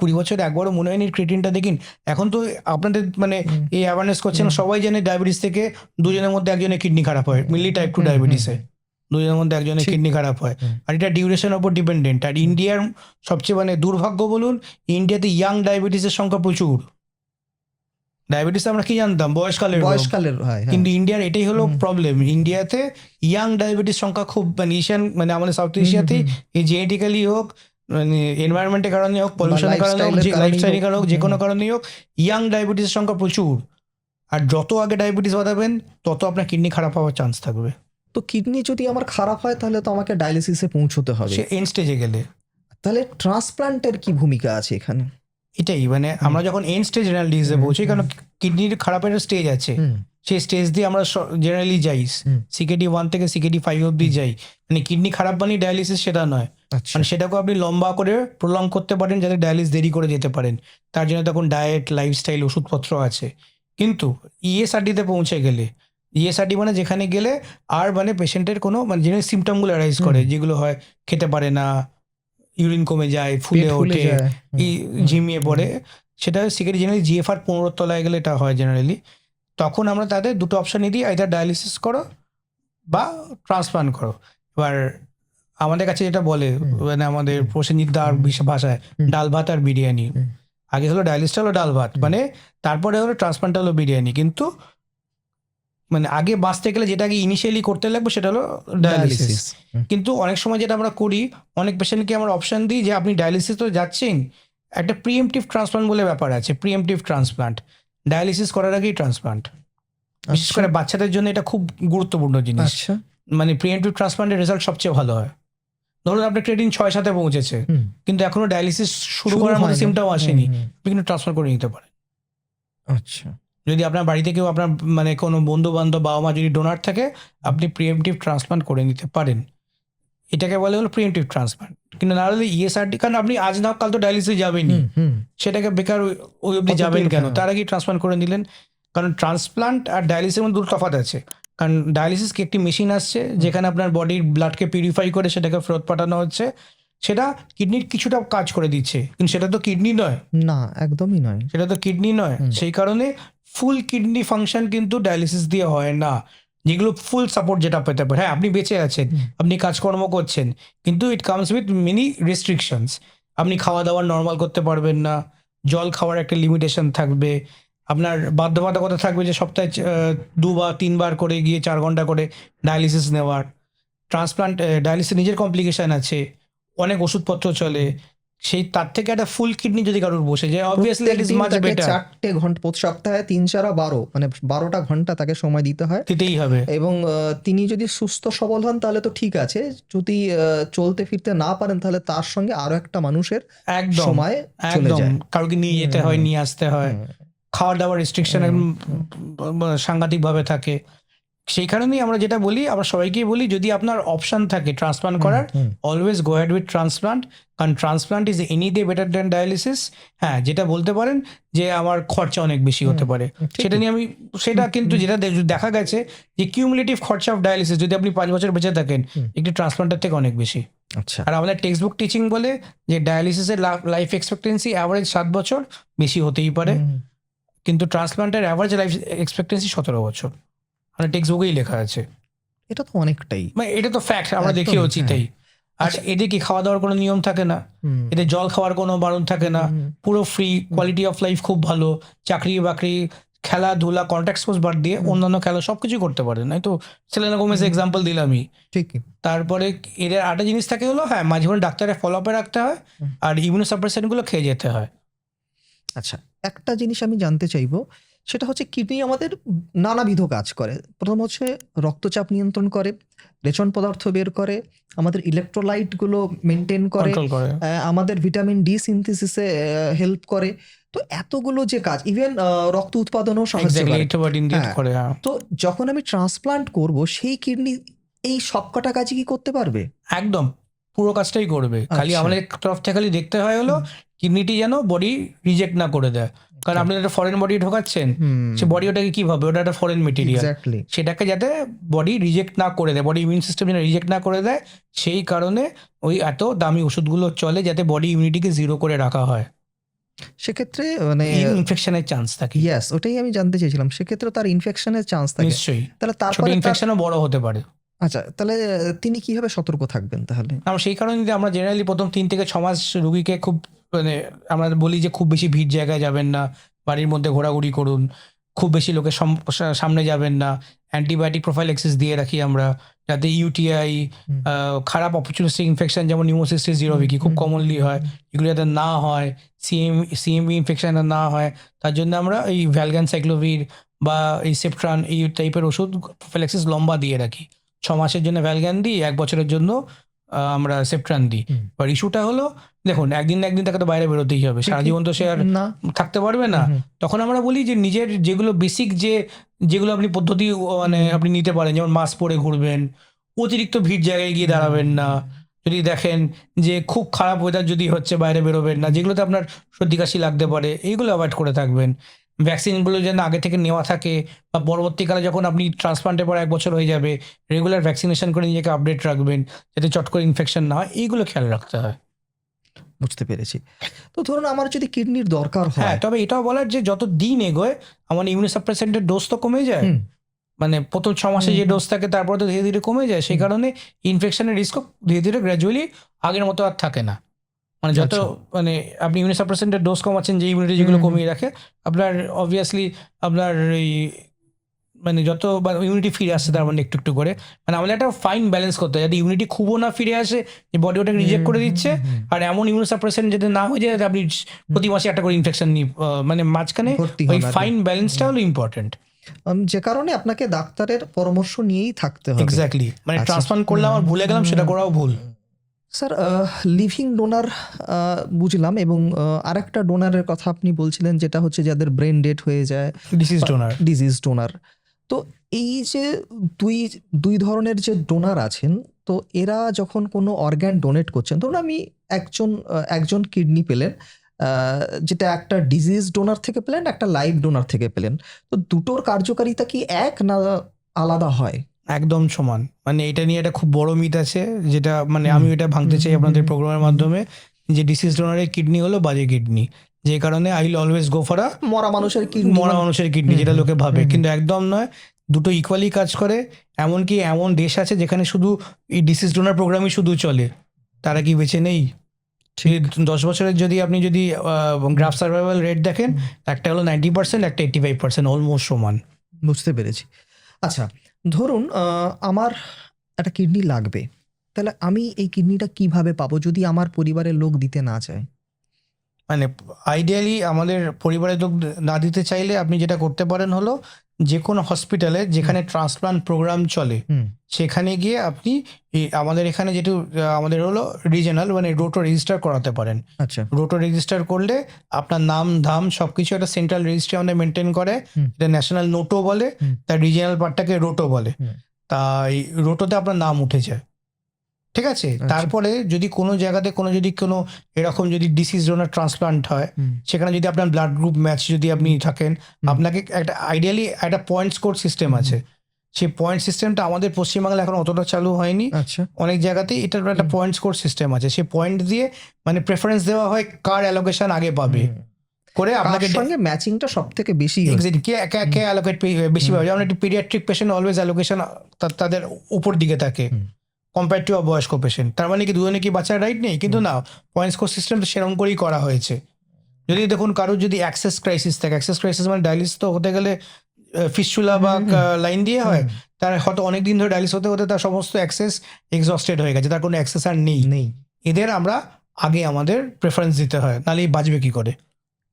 20 বছর একবারও মনে হয়নি ক্রিয়েটিনটা দেখিন। এখন তো আপনাদের মানে এই অ্যাওয়ারনেস করছেন, সবাই জানে ডায়াবেটিস থেকে 2 জনের মধ্যে একজনের কিডনি খারাপ হয়, মেনলি টাইপ 2 ডায়াবেটিসে 2 জনের মধ্যে একজনের কিডনি খারাপ হয়। আর এটা ডিউরেশনের উপর ডিপেন্ডেন্ট। আর ইন্ডিয়ার সবচেয়ে মানে দুর্ভাগ্য বলুন, ইন্ডিয়াতে ইয়াং ডায়াবেটিসের সংখ্যা প্রচুর। ডায়াবেটিস আমরা কি জানতাম বয়সকালের, কিন্তু ইন্ডিয়ার এটাই হলো প্রবলেম। ইন্ডিয়াতে ইয়াং ডায়াবেটিস সংখ্যা খুব, মানে এশিয়ান, মানে আমাদের সাউথ এশিয়াতেই, এই জেনেটিক্যালি হোক, মানে এনভায়রনমেন্টের কারণে হোক, পলিউশনের কারণে হোক, লাইফস্টাইলের কারণে হোক, যে কোনো কারণেই হোক, ইয়াং ডায়াবেটিসের সংখ্যা প্রচুর। আর যত আগে ডায়াবেটিস বাঁধাবেন তত আপনার কিডনি খারাপ হওয়ার চান্স থাকবে। তো কিডনি যদি আমার খারাপ হয় তাহলে তো আমাকে ডায়ালিসিসে পৌঁছতে হবে, সে এন্ড স্টেজে গেলে। তাহলে ট্রান্সপ্লান্টের কি ভূমিকা আছে এখানে? এটাই, মানে আমরা যখন এন্ড স্টেজ রেনাল ডিজিজে পৌঁছি, কারণ কিডনির খারাপের স্টেজ আছে, সেই স্টেজ দিয়ে আমরা জেনারেলি যাই, CKD 1 থেকে CKD 5 অব্দি যাই। মানে কিডনি খারাপ মানে ডায়ালিসিস সেটা নয়, মানে সেটাকে আপনি লম্বা করে প্রলং করতে পারেন যাতে ডায়ালিসিস দেরি করে যেতে পারেন। তার জন্য তখন ডায়েট, লাইফস্টাইল, ওষুধপত্র আছে। কিন্তু ESRD-তে পৌঁছে গেলে, ESRD মানে যেখানে গেলে আর মানে পেশেন্টের কোনো মানে যে সিমটমগুলো অ্যারাইজ করে, যেগুলো হয় খেতে পারে না, ইউরিন কমে যায়, ফুলে ওঠে, ঝিমিয়ে পড়ে, সেটা সিকেডি জেনারেলি GFR 15 তলায় গেলে এটা হয় জেনারেলি। তখন আমরা তাদের দুটো অপশানই দিই, আইদার ডায়ালিসিস করো বা ট্রান্সপ্লান্ট করো। এবার আমাদের কাছে যেটা বলে, মানে আমাদের প্রসেনজিৎ দার ভাষায়, ডাল ভাত আর বিরিয়ানি। আগে হলো ডায়ালিসিসটা হলো ডাল ভাত, মানে তারপরে হলো ট্রান্সপ্লান্টটা হলো বিরিয়ানি। কিন্তু মানে আগে বাঁচতে গেলে যেটা আগে ইনিশিয়ালি করতে লাগবে সেটা হলো ডায়ালিসিস। ডায়ালিসিস। কিন্তু অনেক সময় যেটা আমরা করি, অনেক পেশেন্টকে আমরা অপশন দিই যে আপনি ডায়ালিসিস তো যাচ্ছেন, একটা প্রিএমটিভ ট্রান্সপ্লান্ট বলে ব্যাপার আছে, প্রিএমটিভ ট্রান্সপ্লান্ট, ডায়ালিসিস করার আগেই ট্রান্সপ্লান্ট। বিশেষ করে বাচ্চাদের জন্য এটা খুব গুরুত্বপূর্ণ জিনিস। আচ্ছা। মানে প্রিএমটিভ ট্রান্সপ্লান্টের রেজাল্ট সবচেয়ে ভালো হয়। ধরুন আপনার ক্রেটিন 6-7 পৌঁছেছে, কিন্তু এখনো ডায়ালিসিস শুরু করার মতো সিমটাও আসেনি, আপনি কিন্তু ট্রান্সফার করে নিতে পারেন। আচ্ছা। যদি আপনার বাড়িতে কেউ আপনার মানে কোনো বন্ধু বান্ধব বাবা মা যদি ডোনার থাকে, আপনি প্রিএমটিভ ট্রান্সপ্লান্ট করে নিতে পারেন। এটাকে বলে হলো প্রিএমটিভ ট্রান্সপ্লান্ট। কিন্তু না হলে ইএসআরটি, কারণ আপনি আজ না কাল তো ডায়ালিসিস যাবেনই, সেটাকে বেকার ওই অবধি যাবেন কেন, তার আগেই ট্রান্সপ্লান্ট করে নিলেন। কারণ ট্রান্সপ্লান্ট আর ডায়ালিসিসের মধ্যে দুটো তফাৎ আছে। কারণ ডায়ালিসিস কি একটি মেশিন আসছে যেখানে আপনার বডির ব্লাডকে পিউরিফাই করে সেটাকে ফেরত পাঠানো হচ্ছে, সেটা কিডনির কিছুটা কাজ করে দিচ্ছে, কিন্তু সেটা তো কিডনি নয়। না, একদমই নয়। সেটা তো কিডনি নয়। সেই কারণে ফুল কিডনি ফাংশন কিন্তু ডায়ালিসিস দিয়ে হয় না। যেগুলো ফুল সাপোর্ট যেটা পেতে পারে, হ্যাঁ আপনি বেঁচে আছেন, আপনি কাজকর্ম করছেন, কিন্তু it comes with many restrictions. আপনি খাওয়া দাওয়া নর্মাল করতে পারবেন না, জল খাওয়ার একটা লিমিটেশন থাকবে, আপনার বাধ্যবাধকতা থাকবে যে সপ্তাহে 2 বা 3 বার করে গিয়ে 4 ঘন্টা করে ডায়ালিসিস নেওয়ার। ট্রান্সপ্লান্ট ডায়ালিসিস নিজের কমপ্লিকেশন আছে, অনেক ওষুধপত্র চলে। সেই তার থেকে একটা ফুল কিডনি যদি কারোর বসে যায়, obviously that is much better. 4 ঘন্টা প্রতি সপ্তাহে 3-4-12 মানে 12টা ঘন্টা তাকে সময় দিতে হয়, দিতেই হবে। এবং তিনি যদি সুস্থ সবল হন তাহলে তো ঠিক আছে, যদি চলতে ফিরতে না পারেন তাহলে তার সঙ্গে আরো একটা মানুষের একদম সময় চলে একদম যায়। কাউকে নিয়ে যেতে হয়, নিয়ে আসতে হয়, খাওয়ার দাওয়ার রেস্ট্রিকশন সাংঘাতিক ভাবে থাকে। সেই কারণেই আমরা যেটা বলি, আমরা সবাইকেই বলি, যদি আপনার অপশন থাকে ট্রান্সপ্লান্ট করার, always go ahead with transplant, কারণ transplant is any day better than dialysis. হ্যাঁ, যেটা বলতে পারেন যে আমার খরচা অনেক বেশি হতে পারে, সেটা নিয়ে আমি সেটা কিন্তু যেটা দেখা গেছে যে কিউমুলেটিভ খরচা অফ ডায়ালিসিস যদি আপনি 5 বছর বেঁচে থাকেন, একটি ট্রান্সপ্লান্টের থেকে অনেক বেশি। আচ্ছা। আর আমাদের টেক্সট বুক টিচিং বলে যে ডায়ালিসিসের লাইফ এক্সপেক্টেন্সি অ্যাভারেজ 7 বছর, বেশি হতেই পারে, কিন্তু ট্রান্সপ্লান্টের অ্যাভারেজ লাইফ এক্সপেক্টেন্সি 17 বছর। মানে টেক্সট বুকেই লেখা আছে। এটা তো অনেকটাই, মানে এটা তো ফ্যাক্ট, আমরা দেখিয়েছি তাই। আর এদের কি খাওয়া দাওয়ার কোনো নিয়ম থাকে না, এদের জল খাওয়ার কোনো বারণ থাকে না, পুরো ফ্রি, কোয়ালিটি অফ লাইফ খুব ভালো, চাকরি বাকরি, খেলাধুলা, কন্ট্যাক্ট স্পোর্টস বাদ দিয়ে অন্যান্য খেলা সবকিছু করতে পারে। নাই তো সেলেনা গোমেজ এক্সাম্পল দিলামই। ঠিক। তারপরে এদের আরেকটা জিনিস থাকে হলো, হ্যাঁ মাঝে মাঝে ডাক্তারের ফলো আপে রাখতে হয়, আর ইমিউনোসাপ্রেসেন্ট গুলো খেয়ে যেতে হয়। আচ্ছা, একটা জিনিস আমি জানতে চাইবো, সেটা হচ্ছে কিডনি আমাদের নানাবিধ কাজ করে। প্রথম হচ্ছে রক্তচাপ নিয়ন্ত্রণ করে, রেচন পদার্থ বের করে, আমাদের ইলেকট্রোলাইটগুলো মেনটেন করে, কন্ট্রোল করে। আমাদের ভিটামিন ডি সিনথেসিসে হেল্প করে। তো এতগুলো যে কাজ, ইভেন রক্ত উৎপাদনও সাহায্য করে। তো যখন আমি ট্রান্সপ্লান্ট করব, সেই কিডনি এই সবকটা কাজই কি করতে পারবে? একদম পুরো কাজটাই করবে। খালি আমাদের তরফ থেকে খালি দেখতে হয় হলো কিডনিটি যেন বডি রিজেক্ট না করে দেয়। কারণ আপনি একটা ফরেন বডি ঢোকাচ্ছেন, সে বডি ওটাকে কি ভাবে, ওটা একটা ফরেন মেটেরিয়াল, সেটাকে যাতে বডি রিজেক্ট না করে দেয়, বডি ইমিউন সিস্টেম যেন রিজেক্ট না করে দেয়, সেই কারণে ওই এত দামি ওষুধগুলো চলে, যাতে বডি ইমিউনিটিকে 0 করে রাখা হয়। সেক্ষেত্রে মানে ইনফেকশনের চান্স থাকে। ইয়েস, ওটাই আমি জানতে চাইছিলাম, সেক্ষেত্রে তার ইনফেকশনের চান্স থাকে নিশ্চয়ই। তাহলে তারপরে ইনফেকশনও বড় হতে পারে। আচ্ছা, তাহলে তিনি কিভাবে সতর্ক থাকবেন তাহলে? আমরা সেই কারণে আমরা জেনারেলি প্রথম 3 থেকে 6 মাস রুগীকে খুব মানে আমরা বলি যে খুব বেশি ভিড় জায়গায় যাবেন না, বাড়ির মধ্যে ঘোরাঘুরি করুন, খুব বেশি লোকের সামনে যাবেন না, অ্যান্টিবায়োটিক প্রোফাইল্যাক্সিস দিয়ে রাখি আমরা, যাতে ইউটিআই, খারাপ অপরচুনিস্টিক ইনফেকশন যেমন নিউমোসিস্টিস জিরোভিকি খুব কমনলি হয়, এগুলো যাতে না হয়, সিএমভি ইনফেকশন না হয়, তার জন্য আমরা এই ভ্যালগান সাইক্লোভির বা এই সেপ্ট্রান এই টাইপের ওষুধ প্রোফাইল্যাক্সিস লম্বা দিয়ে রাখি। 6 মাসের জন্য ভ্যালগান দিই, 1 বছরের জন্য আমরা সেপ্ট্রান দিই। আর ইস্যুটা হলো, দেখুন একদিন না একদিন তাকে তো বাইরে বেরোতেই হবে, সারা জীবন তো সে আর থাকতে পারবে না। তখন আমরা বলি যে নিজের যেগুলো বেসিক যেগুলো আপনি পদ্ধতি মানে আপনি নিতে পারেন, যেমন মাস্ক পরে ঘুরবেন, অতিরিক্ত ভিড় জায়গায় গিয়ে দাঁড়াবেন না, যদি দেখেন যে খুব খারাপ ওয়েদার যদি হচ্ছে বাইরে বেরোবেন না, যেগুলোতে আপনার সর্দি কাশি লাগতে পারে এইগুলো অ্যাভয়েড করে থাকবেন। ভ্যাকসিনগুলো যেন আগে থেকে নেওয়া থাকে, বা পরবর্তীকালে যখন আপনি ট্রান্সপ্লান্টের পর 1 বছর হয়ে যাবে, রেগুলার ভ্যাকসিনেশন করে নিজেকে আপডেট রাখবেন, যাতে চট করে ইনফেকশন না হয়, এইগুলো খেয়াল রাখতে হয়। বুঝতে পেরেছি। তো ধরুন আমার যদি কিডনির দরকার হয়, হ্যাঁ, তবে এটাও বলার যে যত দিন এগোয় আমার ইমিউনোসাপ্রেসেন্টের ডোজ তো কমে যায়, মানে প্রথম 6 মাসে যে ডোজ থাকে তারপর তো ধীরে ধীরে কমে যায়, সেই কারণে ইনফেকশনের রিস্কও ধীরে ধীরে গ্র্যাজুয়ালি আগের মতো আর থাকে না। মানে যত মানে আপনি ইমিউনোসাপ্রেসেন্টের ডোজ কমাচ্ছেন, যে ইমিউনিটি যেগুলো কমিয়ে রাখে, আপনার অবভিয়াসলি আপনার এই মানে যত ইমিউনিটি ফিরে আসছে তার মানে একটু একটু করে, মানে আমাদের একটা ফাইন ব্যালেন্স করতে হয়, যাতে ইমিউনিটি খুবও না ফিরে আসে যে বডি ওটাকে রিজেক্ট করে দিচ্ছে, আর এমন ইমিউন সাপ্রেশন যাতে না হয়ে যায় যাতে আপনি প্রতি মাসে একটা করে ইনফেকশন নিয়ে মানে মাঝখানে ভর্তি ওই হন আর কি। ফাইন ব্যালেন্সটা হলো ইম্পর্টেন্ট। যে কারণে আপনাকে ডাক্তারের পরামর্শ নিয়েই থাকতে হবে। এক্স্যাক্টলি, মানে আচ্ছা। ট্রান্সপ্লান্ট করলাম আর ভুলে গেলাম সেটা করাও ভুল। স্যার, লিভিং ডোনার বুঝলাম, এবং আরেকটা ডোনারের কথা আপনি বলছিলেন যেটা হচ্ছে যাদের ব্রেন ডেড হয়ে যায়, ডিসিজ ডোনার। Disease donor. তো এই যে দুই ধরনের যে ডোনার আছেন, তো এরা যখন কোনো অর্গ্যান ডোনেট করছেন, ধরুন আমি একজন কিডনি পেলেন, যেটা একটা ডিজিজ ডোনার থেকে পেলেন, একটা লাইভ ডোনার থেকে পেলেন, তো দুটোর কার্যকারিতা কি এক না আলাদা হয়? একদম সমান, মানে এটা নিয়ে একটা খুব বড় মিথ আছে, যেটা মানে আমি এটা ভাঙতে চাই আপনাদের প্রোগ্রামের মাধ্যমে, যে ডিসিজ ডোনারের কিডনি হলো বাজে কিডনি, যে কারণে I will always go for মরা মানুষের কিডনি, মরা মানুষের কিডনি, যেটা লোকে ভাবে, কিন্তু একদম নয়, দুটো ইকুয়ালি কাজ করে। এমনকি এমন দেশ আছে যেখানে শুধু এই ডিসিজ ডোনার প্রোগ্রামই শুধু চলে, তারা কি বেঁচে নেই? 10 বছরের যদি আপনি যদি গ্রাফ সার্ভাইভাল রেট দেখেন, একটা হলো 90%, একটা 85%, অলমোস্ট সমান। বুঝতে পেরেছি। আচ্ছা, ধরুন আমার একটা কিডনি লাগবে, তাহলে আমি এই কিডনিটা কিভাবে পাবো যদি আমার পরিবারের লোক দিতে না চায়? মানে আইডিয়ালি আমাদের পরিবারের লোক না দিতে চাইলে আপনি যেটা করতে পারেন হলো, যে কোনো হসপিটালে যেখানে ট্রান্সপ্লান্ট প্রোগ্রাম চলে সেখানে গিয়ে আপনি আমাদের এখানে যেটু আমাদের হলো রিজনাল, মানে রোটো রেজিস্টার করাতে পারেন। আচ্ছা। রোটো রেজিস্টার করলে আপনার নাম ধাম সবকিছু একটা সেন্ট্রাল রেজিস্ট্রি আমাদের মেনটেন করে, এটা ন্যাশনাল নোটো বলে, তার রিজনাল পার্টটাকে রোটো বলে। তাই রোটোতে আপনার নাম উঠে যায়, ঠিক আছে। তারপরে যদি কোনো জায়গাতে যদি কোনো এরকম যদি ডিসিজ ডোনার ট্রান্সপ্লান্ট হয়, সেখানে যদি আপনার ব্লাড গ্রুপ ম্যাচ যদি আপনি থাকেন, আপনাকে একটা আইডিয়ালি একটা পয়েন্ট স্কোর সিস্টেম আছে। সেই পয়েন্ট সিস্টেমটা আমাদের পশ্চিমবাংলা এখন অতটা চালু হয়নি, আচ্ছা। অনেক জায়গাতেই এটার একটা পয়েন্ট স্কোর সিস্টেম আছে। সেই পয়েন্ট দিয়ে মানে প্রেফারেন্স দেওয়া হয় কার অ্যালোকেশন আগে পাবে করে, আপনাকে সঙ্গে ম্যাচিংটা সব থেকে বেশি এক্স্যাক্টলি কে অ্যালোকেট বেশি পাবে। যেমন একটি পিডিয়াট্রিক পেশেন্ট অলওয়েজ অ্যালোকেশন তাদের উপর দিকে থাকে কম্পেয়ার টু বয়স্ক পেশেন্ট। তার মানে কি দুজনে কি বাঁচার রাইট নেই? কিন্তু না, পয়েন্ট স্কোর সিস্টেম সেরকম করেই করা হয়েছে। যদি দেখুন কারোর যদি অ্যাক্সেস ক্রাইসিস থাকে, অ্যাক্সেস ক্রাইসিস মানে ডায়ালিসিস তো হতে গেলে ফিস্টুলা বা লাইন দিয়ে হয়, তার হয়তো অনেক দিন ধরে ডায়ালিসিস হতে হতে তার সমস্ত অ্যাক্সেস এক্সস্টেড হয়ে গেছে, তার কোনো অ্যাক্সেস আর নেই। এদের আমরা আগে আমাদের প্রেফারেন্স দিতে হয়, নাহলে বাঁচবে কি করে?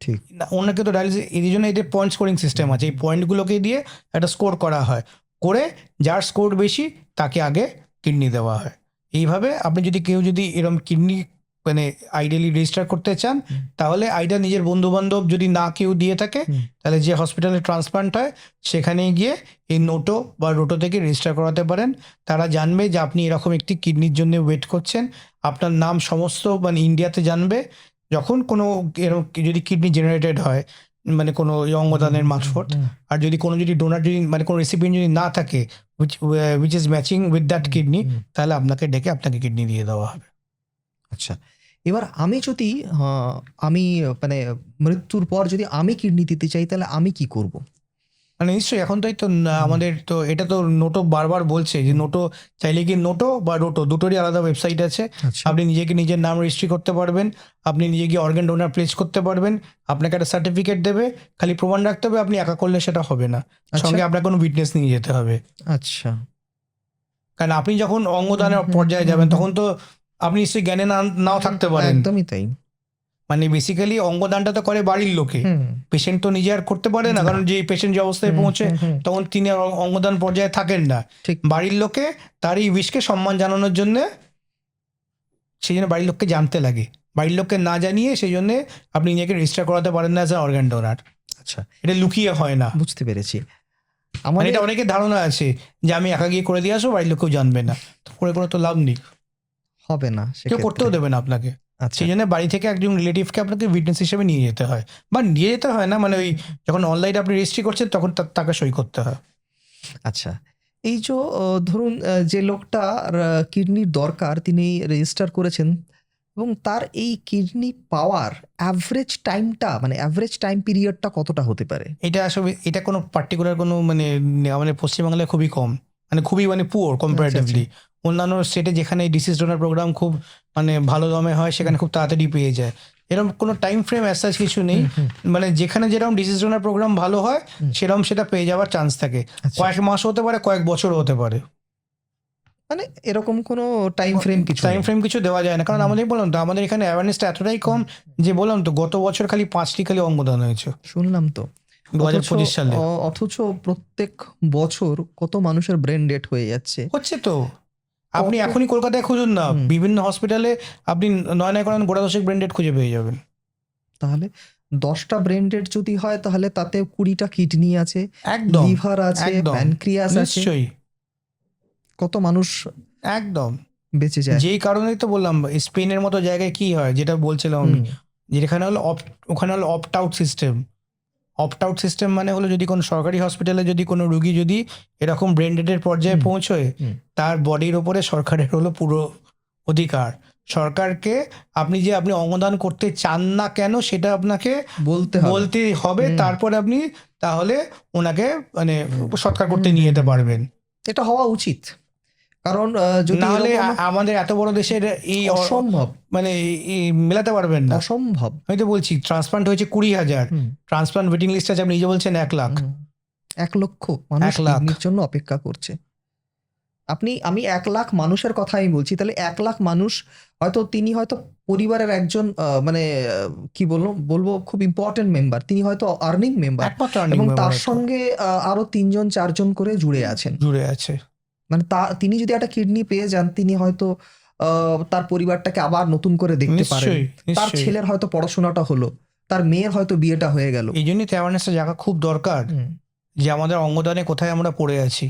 ঠিক না, অন্যকে তো ডায়ালিসিস, এই জন্য এদের পয়েন্ট স্কোরিং সিস্টেম আছে। এই পয়েন্টগুলোকে দিয়ে একটা স্কোর করা হয়, করে যার স্কোর বেশি তাকে আগে কিডনি দেওয়া হয়। এইভাবে আপনি যদি কেউ যদি এরকম কিডনি মানে আইডিয়ালি রেজিস্টার করতে চান, তাহলে আইডিয়া নিজের বন্ধু বান্ধব যদি না কেউ দিয়ে থাকে, তাহলে যে হসপিটালে ট্রান্সপ্লান্ট হয় সেখানে গিয়ে এই নোটো বা রোটো থেকে রেজিস্টার করাতে পারেন। তারা জানবে যে আপনি এরকম একটি কিডনির জন্য ওয়েট করছেন, আপনার নাম সমস্ত মানে ইন্ডিয়াতে জানবে। যখন কোনো এরকম যদি কিডনি জেনারেটেড হয়, মানে কোনো অঙ্গদানের মারফত, আর যদি কোনো যদি ডোনার যদি মানে কোনো রেসিপিয়েন্ট যদি না থাকে which is matching with that kidney, তাহলে আপনাকে ডেকে আপনাকে কিডনি দিয়ে দেওয়া হবে। আচ্ছা, এবার আমি যদি আমি মানে মৃত্যুর পর যদি আমি কিডনি দিতে চাই, তাহলে আমি কি করব? মানে নিশ্চয়ই এখন তো আমাদের তো এটা তো নোটো বারবার বলছে যে নোটো চাইলে কি নোটো বা রোটো দুটোরই আলাদা ওয়েবসাইট আছে। আপনি নিজেকে নিজের নাম রেজিস্ট্রি করতে পারবেন, আপনি নিজে গিয়ে অর্গান ডোনার প্লেস করতে পারবেন, আপনাকে একটা সার্টিফিকেট দেবে, খালি প্রমাণ রাখতে হবে। আপনি একা করলে সেটা হবে না, সঙ্গে আপনার কোনো উইটনেস নিয়ে যেতে হবে। আচ্ছা, কারণ আপনি যখন অঙ্গদানের পর্যায়ে যাবেন তখন তো আপনি নিশ্চয়ই জ্ঞানে নাও থাকতে পারেন। একদমই তাই। মানে বেসিক্যালি অঙ্গদানটা তো করে বাড়ির লোকে, পেশেন্ট তো নিজে আর করতে পারে না, কারণ যে পেশেন্ট যে অবস্থায় পৌঁছে তখন তিনি আর অঙ্গদান পর্যায়ে থাকেন না। বাড়ির লোকে তার এই উইশকে সম্মান জানানোর জন্য সেই জন্য বাড়ির লোককে জানতে লাগে, বাড়ির লোককে না জানিয়ে সেই জন্য আপনি নিজেকে রেজিস্টার করাতে পারেন না অ্যাজ আ অর্গান ডোনার। আচ্ছা, এটা লুকিয়ে হয় না। বুঝতে পেরেছি। মানে এটা অনেকের ধারণা আছে যে আমি একা গিয়ে করে দিয়ে আসবো, বাড়ির লোক কেউ জানবে না, করে কোনো তো লাভ নেই, হবে না, কেউ করতেও দেবে না আপনাকে। সেই জন্য বাড়ি থেকে একজন রিলেটিভকে আপনাকে উইটনেস হিসেবে নিয়ে যেতে হয়, বা নিয়ে যেতে হয় না, মানে ওই যখন অনলাইনে আপনি রেজিস্ট্রি করছেন তখন তাকে সই করতে হয়। আচ্ছা, এই যে ধরুন যে লোকটার কিডনির দরকার তিনি রেজিস্টার করেছেন, এবং তার এই কিডনি পাওয়ার অ্যাভারেজ টাইমটা, মানে অ্যাভারেজ টাইম পিরিয়ডটা কতটা হতে পারে? এটা আসলে এটা কোনো পার্টিকুলার কোনো মানে আমাদের পশ্চিমবাংলায় খুবই কম, মানে খুবই মানে পুয়ার কম্পারেটিভলি। অন্যান্য স্টেটে যেখানে ডিসিজ ডোনার প্রোগ্রাম খুব মানে ভালো দমে হয় সেখানে খুব তাড়াতাড়ি পেয়ে যায়, এরকম কোনো টাইম ফ্রেম অ্যাজ কিছু নেই, মানে যেখানে যেরকম ডিজিজ ডোনার প্রোগ্রাম ভালো হয় সেরকম সেটা পেয়ে যাওয়ার চান্স থাকে। আচ্ছা। কয়েক মাস হতে পারে, কয়েক বছরও হতে পারে, মানে এরকম কোনো টাইম ফ্রেম কিছু টাইম নেই। ফ্রেম কিছু দেওয়া যায় না, কারণ আমাদের বললাম তো আমাদের এখানে অ্যাওয়ারনেসটা এতটাই কম যে বললাম তো গত বছর খালি 5টি খালি অঙ্গদান হয়েছে শুনলাম তো 2025 সালে। অথচ প্রত্যেক বছর কত মানুষের ব্রেন ডেড হয়ে যাচ্ছে। হচ্ছে তো, আপনি এখনই কলকাতায় খুঁজুন না, বিভিন্ন হসপিটালে আপনি নয় করেন গোড়া দশেক ব্রেন ডেড খুঁজে পেয়ে যাবেন। তাহলে 10টা ব্রেন ডেড যদি হয় তাহলে তাতে 20টা কিডনি আছে, একদম লিভার আছে, একদম, প্যানক্রিয়াস আছে, নিশ্চয়ই কত মানুষ একদম। বেঁচে যায়। যেই কারণেই তো বললাম স্পেনের মতো জায়গায় কি হয় যেটা বলছিলাম আমি, যেখানে হলো ওখানে হলো opt out system. Opt out system মানে হলো যদি কোনো সরকারি হসপিটালে যদি কোনো রুগী যদি এরকম ব্রেন ডেডের পর্যায়ে পৌঁছয়, তার বডির ওপরে সরকারের হলো পুরো অধিকার। সরকারকে আপনি অঙ্গদান করতে চান না কেন সেটা আপনাকে বলতে হবে, তারপরে আপনি তাহলে ওনাকে মানে সৎকার করতে নিয়ে যেতে পারবেন। এটা হওয়া উচিত, কারণ যদি নাহলে আমাদের এত বড় দেশের এই অসম্ভব, মানে মেলাতে পারবেন না, অসম্ভব। আমি তো বলছি ট্রান্সপ্লান্ট হয়েছে 20,000, ট্রান্সপ্লান্ট ওয়েটিং লিস্ট আছে, আপনি নিজে বলছেন 1 লাখ। 1 লক্ষ মানুষ 1 লাখ কিডনির জন্য অপেক্ষা করছে। আমি 1 লাখ মানুষের কথা আমি বলছি, তাহলে 1 লাখ মানুষ তিনি হয়তো পরিবারের একজন মানে কি বলবো খুব ইম্পর্টেন্ট মেম্বার, তিনি হয়তো আর্নিং মেম্বার, এবং তার সঙ্গে আরো 3জন 4জন করে জুড়ে আছে। মানে তিনি যদি একটা কিডনি পেয়ে যান, তিনি হয়তো তার পরিবারটাকে আবার নতুন করে দেখতে পারেন, তার ছেলের হয়তো পড়াশোনাটা হলো, তার মেয়ের হয়তো বিয়েটা হয়ে গেল। এই জন্যই অ্যাওয়ারনেসটা জায়গা খুব দরকার যে আমাদের অঙ্গদানে কোথায় আমরা পড়ে আছি,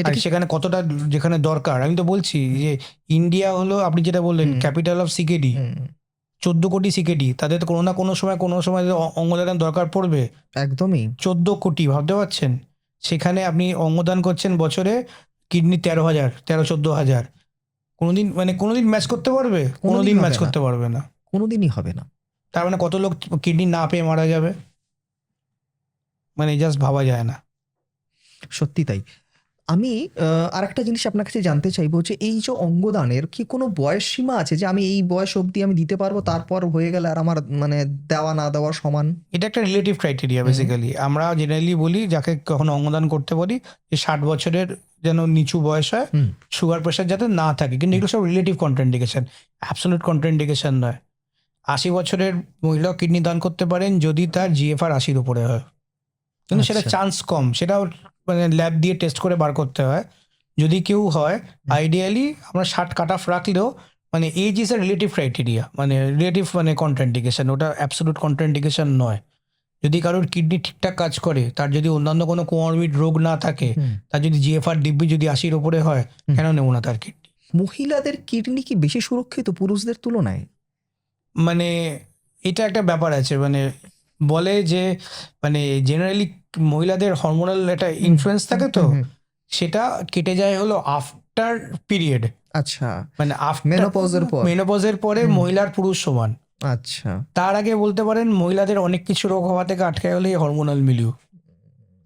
আর সেখানে কতটা যেখানে দরকার। আমি তো বলছি যে ইন্ডিয়া হলো, আপনি যেটা বললেন ক্যাপিটাল অফ সিকেডি, 14 কোটি সিকেডি, তাদের তো কোনো না কোনো সময় অঙ্গদানের দরকার পড়বে। একদমই 14 কোটি, ভাবতে পারছেন? সেখানে আপনি অঙ্গদান করছেন বছরে কিডনি 13,000 কোনোদিন ম্যাচ করতে পারবে? কোনোদিন ম্যাচ করতে পারবে না, কোনোদিনই হবে না। তার মানে কত লোক কিডনি না পেয়ে মারা যাবে, মানে জাস্ট ভাবা যায় না। সত্যি তাই। আমি আরেকটা জিনিস আপনার কাছে জানতে চাইবো যে এই যে অঙ্গদানের কি কোনো বয়স সীমা আছে, যে আমি এই বয়স অবধি আমি দিতে পারবো, তারপর হয়ে গেলে আর আমার মানে দেওয়া না দেওয়া সমান? এটা একটা রিলেটিভ ক্রাইটেরিয়া বেসিক্যালি। আমরা জেনারেলি বলি যাকে কখনো অঙ্গদান করতে বলি যে 60 বছরের যেন নিচু বয়স হয়, সুগার প্রেশার যাতে না থাকে, কিন্তু এগুলো সব রিলেটিভ কন্ট্রাইন্ডিকেশন, অ্যাবসলিউট কন্ট্রাইন্ডিকেশন নয়। 80 বছরের মহিলা কিডনি দান করতে পারেন যদি তার GFR 80-র উপরে হয়, কিন্তু সেটা চান্স কম, সেটাও মানে ল্যাব দিয়ে টেস্ট করে বার করতে হয়। যদি কেউ হয়, আইডিয়ালি আমরা 60 কাট অফ রাখলেও, মানে age is a relative criteria, মানে রিলেটিভ মানে কন্ট্রাইন্ডিকেশন, ওটা অ্যাবসলিউট কন্ট্রাইন্ডিকেশন নয়। যদি কারোর কিডনি ঠিকঠাক কাজ করে, তার যদি অন্যান্য কোনো কোমরবিড রোগ না থাকে, তার যদি GFR দিব্যি যদি 80-র উপরে হয়, কেন নেব না তার কিডনি? মহিলাদের কিডনি কি বেশি সুরক্ষিত পুরুষদের তুলনায়? মানে এটা একটা ব্যাপার আছে, মানে বলে যে মানে জেনারেলি মহিলাদের হরমোনাল একটা ইনফ্লুয়েন্স থাকে, তো সেটা কেটে যায় হলো আফটার পিরিয়ড। আচ্ছা, মানে মেনোপজের পরে মহিলার পুরুষ সমান। আচ্ছা, তার আগে বলতে পারেন মহিলাদের অনেক কিছু রোগ হওয়া থেকে আটকায় হলে হরমোনাল মিলিউ,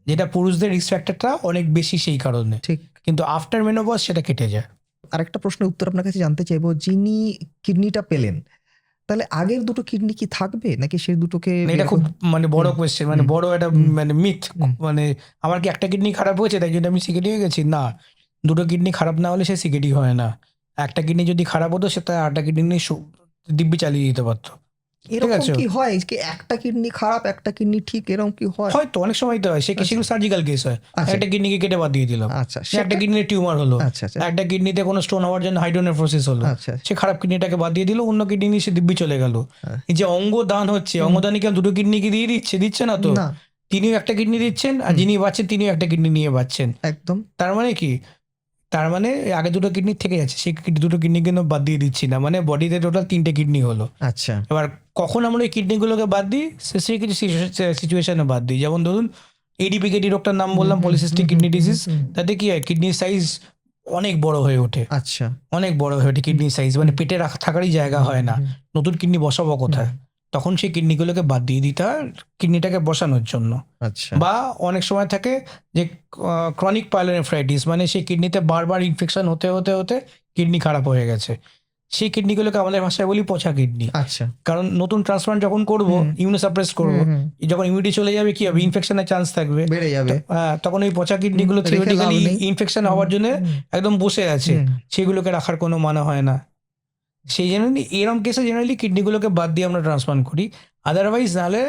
যেটা পুরুষদের রিস্ক ফ্যাক্টরটা অনেক বেশি সেই কারণে। ঠিক, কিন্তু আফটার মেনোপজ সেটা কেটে যায়। আরেকটা প্রশ্নের উত্তর আপনার কাছে জানতে চাইবো, যিনি কিডনিটা পেলেন, তাহলে আগের দুটো কিডনি কি থাকবে নাকি সেই দুটোকে? এটা খুব মানে বড় কোয়েশ্চেন, মানে বড় একটা মানে মিথ। মানে আমার কি একটা কিডনি খারাপ হয়েছে তাই জন্য আমি সিকেডি হয়ে গেছি? না, দুটো কিডনি খারাপ না হলে সে সিকেডি হয় না। একটা কিডনি যদি খারাপ হতো সে তার 8টা কিডনি দিব্যি চালিয়ে দিতে পারতো। এরকম কি হয় যে একটা কিডনি খারাপ একটা কিডনি ঠিক, এরকম কি হয়? হয়তো অনেক সময় তো হয়, সেগুলো সার্জিক্যাল কেস হয়। একটা কিডনিকে কেটে বাদ দিয়ে দিলাম, একটা কিডনির টিউমার হলো, একটা কিডনিতে কোনো স্টোন হওয়ার জন্য হাইড্রোনেফ্রোসিস হলো, সে খারাপ কিডনিটাকে বাদ দিয়ে দিল, অন্য কিডনি সে দিব্যি চলে গেল। এই যে অঙ্গদান হচ্ছে, অঙ্গদানে কি দুটো কিডনিকে দিয়ে দিচ্ছে না তো? তিনিও একটা কিডনি দিচ্ছেন, আর যিনি বাঁচছেন তিনিও একটা কিডনি নিয়ে বাঁচছেন। একদম। তার মানে কি? তার মানে আগে দুটো কিডনি থেকে যাচ্ছে, সেই দুটো কিডনি কিন্তু বাদ দিয়ে দিচ্ছি না, মানে বডিতে টোটাল 3টে কিডনি হলো। আচ্ছা, এবার কখন আমরা ওই কিডনিগুলোকে বাদ দিই? সে কিছু সিচুয়েশনে বাদ দিই। যেমন ধরুন এডিপিকেডি রোগটার নাম বললাম, পলিসিস্টিক কিডনি ডিজিজ, তাতে কি হয় কিডনির সাইজ অনেক বড় হয়ে ওঠে। আচ্ছা, অনেক বড় হয়ে ওঠে কিডনির সাইজ, মানে পেটে থাকারই জায়গা হয় না, নতুন কিডনি বসাবো কোথায়? তখন সেই কিডনিগুলোকে বাদ দিয়ে দিতে হয় কিডনিটাকে বসানোর জন্য। আচ্ছা, বা অনেক সময় থাকে যে ক্রনিক পাইলোনেফ্রাইটিস, মানে সেই কিডনিতে বারবার ইনফেকশন হতে হতে হতে কিডনি খারাপ হয়ে গেছে, সেই কিডনিগুলোকে আমাদের ভাষায় বলি পচা কিডনি। আচ্ছা। কারণ নতুন ট্রান্সপ্লান্ট যখন করবো, ইমিউনোসাপ্রেস করবো, যখন ইমিউনিটি চলে যাবে কি হবে, ইনফেকশনের চান্স থাকবে, বেড়ে যাবে। তখন ওই পচা কিডনিগুলো রেখে লাভ থিওরিটিক্যালি নেই। ইনফেকশন হওয়ার জন্য একদম বসে আছে, সেগুলোকে রাখার কোনো মানে হয় না। সেই জন্য এরকম কেসে জেনারেলি কিডনিগুলোকে বাদ দিয়ে আমরা ট্রান্সপ্লান্ট করি। আদারওয়াইজ নাহলে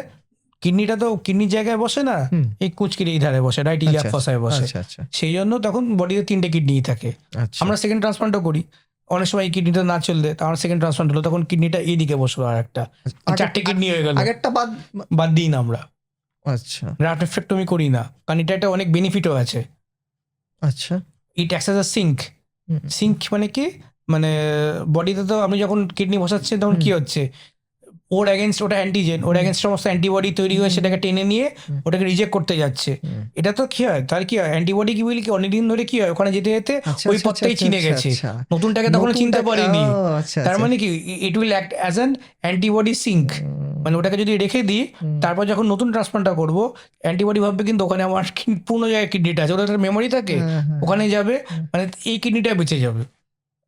কিডনিটা তো কিডনির জায়গায় বসে না, এই কুচকির এই ধারে বসে, রাইট ইলিয়াক ফসায় বসে। সেই জন্য তখন বডিতে 3টে কিডনিই থাকে। আমরা সেকেন্ড ট্রান্সপ্লান্টও করি, অনেক সময় এই কিডনিটা না চললে আমার সেকেন্ড ট্রান্সপ্লান্ট হলো, তখন কিডনিটা এইদিকে বসলো, আর একটা 4টে কিডনি হয়ে গেল, আগেরটা বাদ দিই না আমরা। আচ্ছা। গ্রাফটেক্টমি করি না, কারণ এটা একটা অনেক বেনিফিটও আছে। আচ্ছা। It acts as a sink মানে কি, মানে বডিতে তো আপনি যখন কিডনি বসাচ্ছেন তখন কি হচ্ছে, ওর অ্যাগেনস্ট, ওটা অ্যান্টিজেন, ওর অ্যাগেনস্ট সমস্ত অ্যান্টিবডি তৈরি হয়ে সেটাকে টেনে নিয়ে ওটাকে রিজেক্ট করতে যাচ্ছে। এটা তো কি হয়, তার কি হয়, অ্যান্টিবডি কি বলি কি অনেকদিন ধরে কি হয়, ওখানে যেতে যেতে ওই পথটাই চিনে গেছে, নতুনটাকে তখন চিনতে পারেনি। তার মানে কি, it will act as an antibody sink. মানে ওটাকে যদি রেখে দিই, তারপর যখন নতুন ট্রান্সপ্লান্টটা করবো, অ্যান্টিবডি ভাববে কিন্তু ওখানে আমার পুরনো জায়গায় কিডনিটা আছে, ওটা একটা মেমোরি থাকে, ওখানে যাবে, মানে এই কিডনিটা বেঁচে যাবে।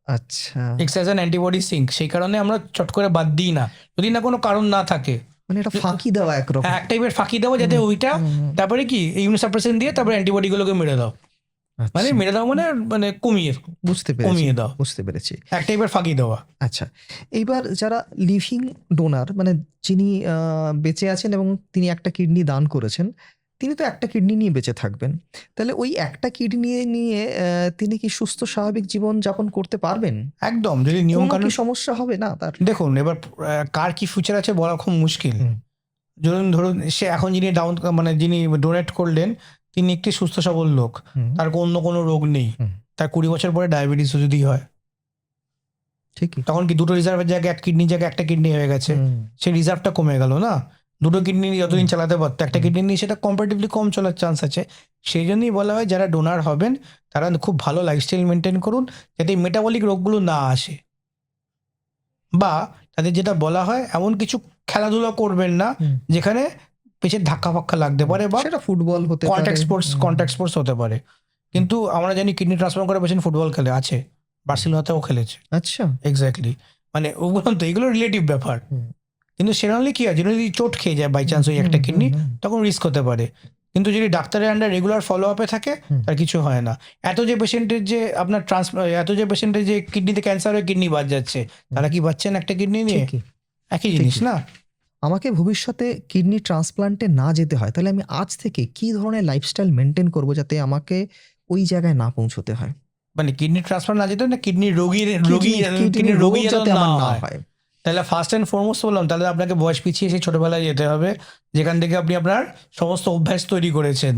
আচ্ছা। It's as an antibody sink. সেই কারণে আমরা চট করে বাদ দিই না, যদি না কোনো কারণ না থাকে। মানে এটা ফাঁকি দেওয়া একরকম। হ্যাঁ, এক টাইপের ফাঁকি দেওয়া, যাতে ওইটা তারপরে কি ইমিউনোসাপ্রেশন দিয়ে তারপরে অ্যান্টিবডিগুলোকে মেরে দাও। মানে মেরে দাও মানে মানে কমিয়ে দাও, বুঝতে পেরেছি। এক টাইপের ফাঁকি দেওয়া। আচ্ছা, এইবার যারা লিভিং ডোনার, মানে যিনি বেঁচে আছেন এবং তিনি একটা কিডনি দান করেছেন, তিনি তো একটা কিডনি নিয়ে বেঁচে থাকবেন, তাহলে ওই একটা কিডনি নিয়ে তিনি কি সুস্থ স্বাভাবিক জীবন যাপন করতে পারবেন? একদম, যদি নিয়ম কানুন, সমস্যা হবে না তার? দেখুন, এবার কার কি ফিউচার আছে বলা খুব মুশকিল। ধরুন সে এখন যিনি যিনি ডোনেট করলেন, তিনি একটি সুস্থ সবল লোক, তার অন্য কোনো রোগ নেই, তার 20 বছর পরে ডায়াবেটিসও যদি হয়, ঠিকই, তখন কি দুটো রিজার্ভের জায়গায় একটা কিডনি হয়ে গেছে, সেই রিজার্ভটা কমে গেল না। দুটো কিডনি নিয়ে যতদিন চালাতে পারতো, একটা কিডনি নিয়ে সেটা কম্পারেটিভলি কম চলার চান্স আছে। সেই জন্যই বলা হয় যারা ডোনার হবেন তারা খুব ভালো লাইফস্টাইল মেনটেন করুন, যাতে মেটাবলিক রোগগুলো না আসে। বা তাদের যেটা বলা হয়, এমন কিছু খেলাধুলা করবেন না যেখানে পেছের ধাক্কা ফাক্কা লাগতে পারে, বা সেটা ফুটবল হতে পারে, কন্ট্যাক্ট স্পোর্টস হতে পারে। কিন্তু আমরা জানি কিডনি ট্রান্সপ্লান্ট করে পেশেন্ট ফুটবল খেলে আছে, বার্সেলোনাতেও খেলেছে। আচ্ছা, এক্স্যাক্টলি, মানে ওগুলো তো এগুলো রিলেটিভ ব্যাপার। কিন্তু সেরালি কি হয়, যদি চোট খেয়ে যায় বাই চান্স ওই একটা কিডনি, তখন রিস্ক হতে পারে। কিন্তু যদি ডাক্তারের আন্ডার রেগুলার ফলো আপে থাকে, তার কিছু হয় না। এত যে পেশেন্টের যে কিডনিতে ক্যান্সার হয়ে কিডনি বাদ যাচ্ছে, তারা কি বাঁচছেন একটা কিডনি নিয়ে? একই জিনিস না। আমাকে ভবিষ্যতে কিডনি ট্রান্সপ্লান্টে না যেতে হয়, তাহলে আমি আজ থেকে কি ধরনের লাইফস্টাইল মেনটেন করবো যাতে আমাকে ওই জায়গায় না পৌঁছতে হয়? মানে কিডনি ট্রান্সপ্লান্ট না যেতে, না কিডনি রোগী যাতে আমার না হয়। তাহলে ফার্স্ট অ্যান্ড ফরমোস্ট বললাম, তাহলে আপনাকে বয়স পিছিয়ে সেই ছোটবেলায় যেতে হবে, যেখান থেকে আপনি আপনার সমস্ত অভ্যাস তৈরি করেছেন,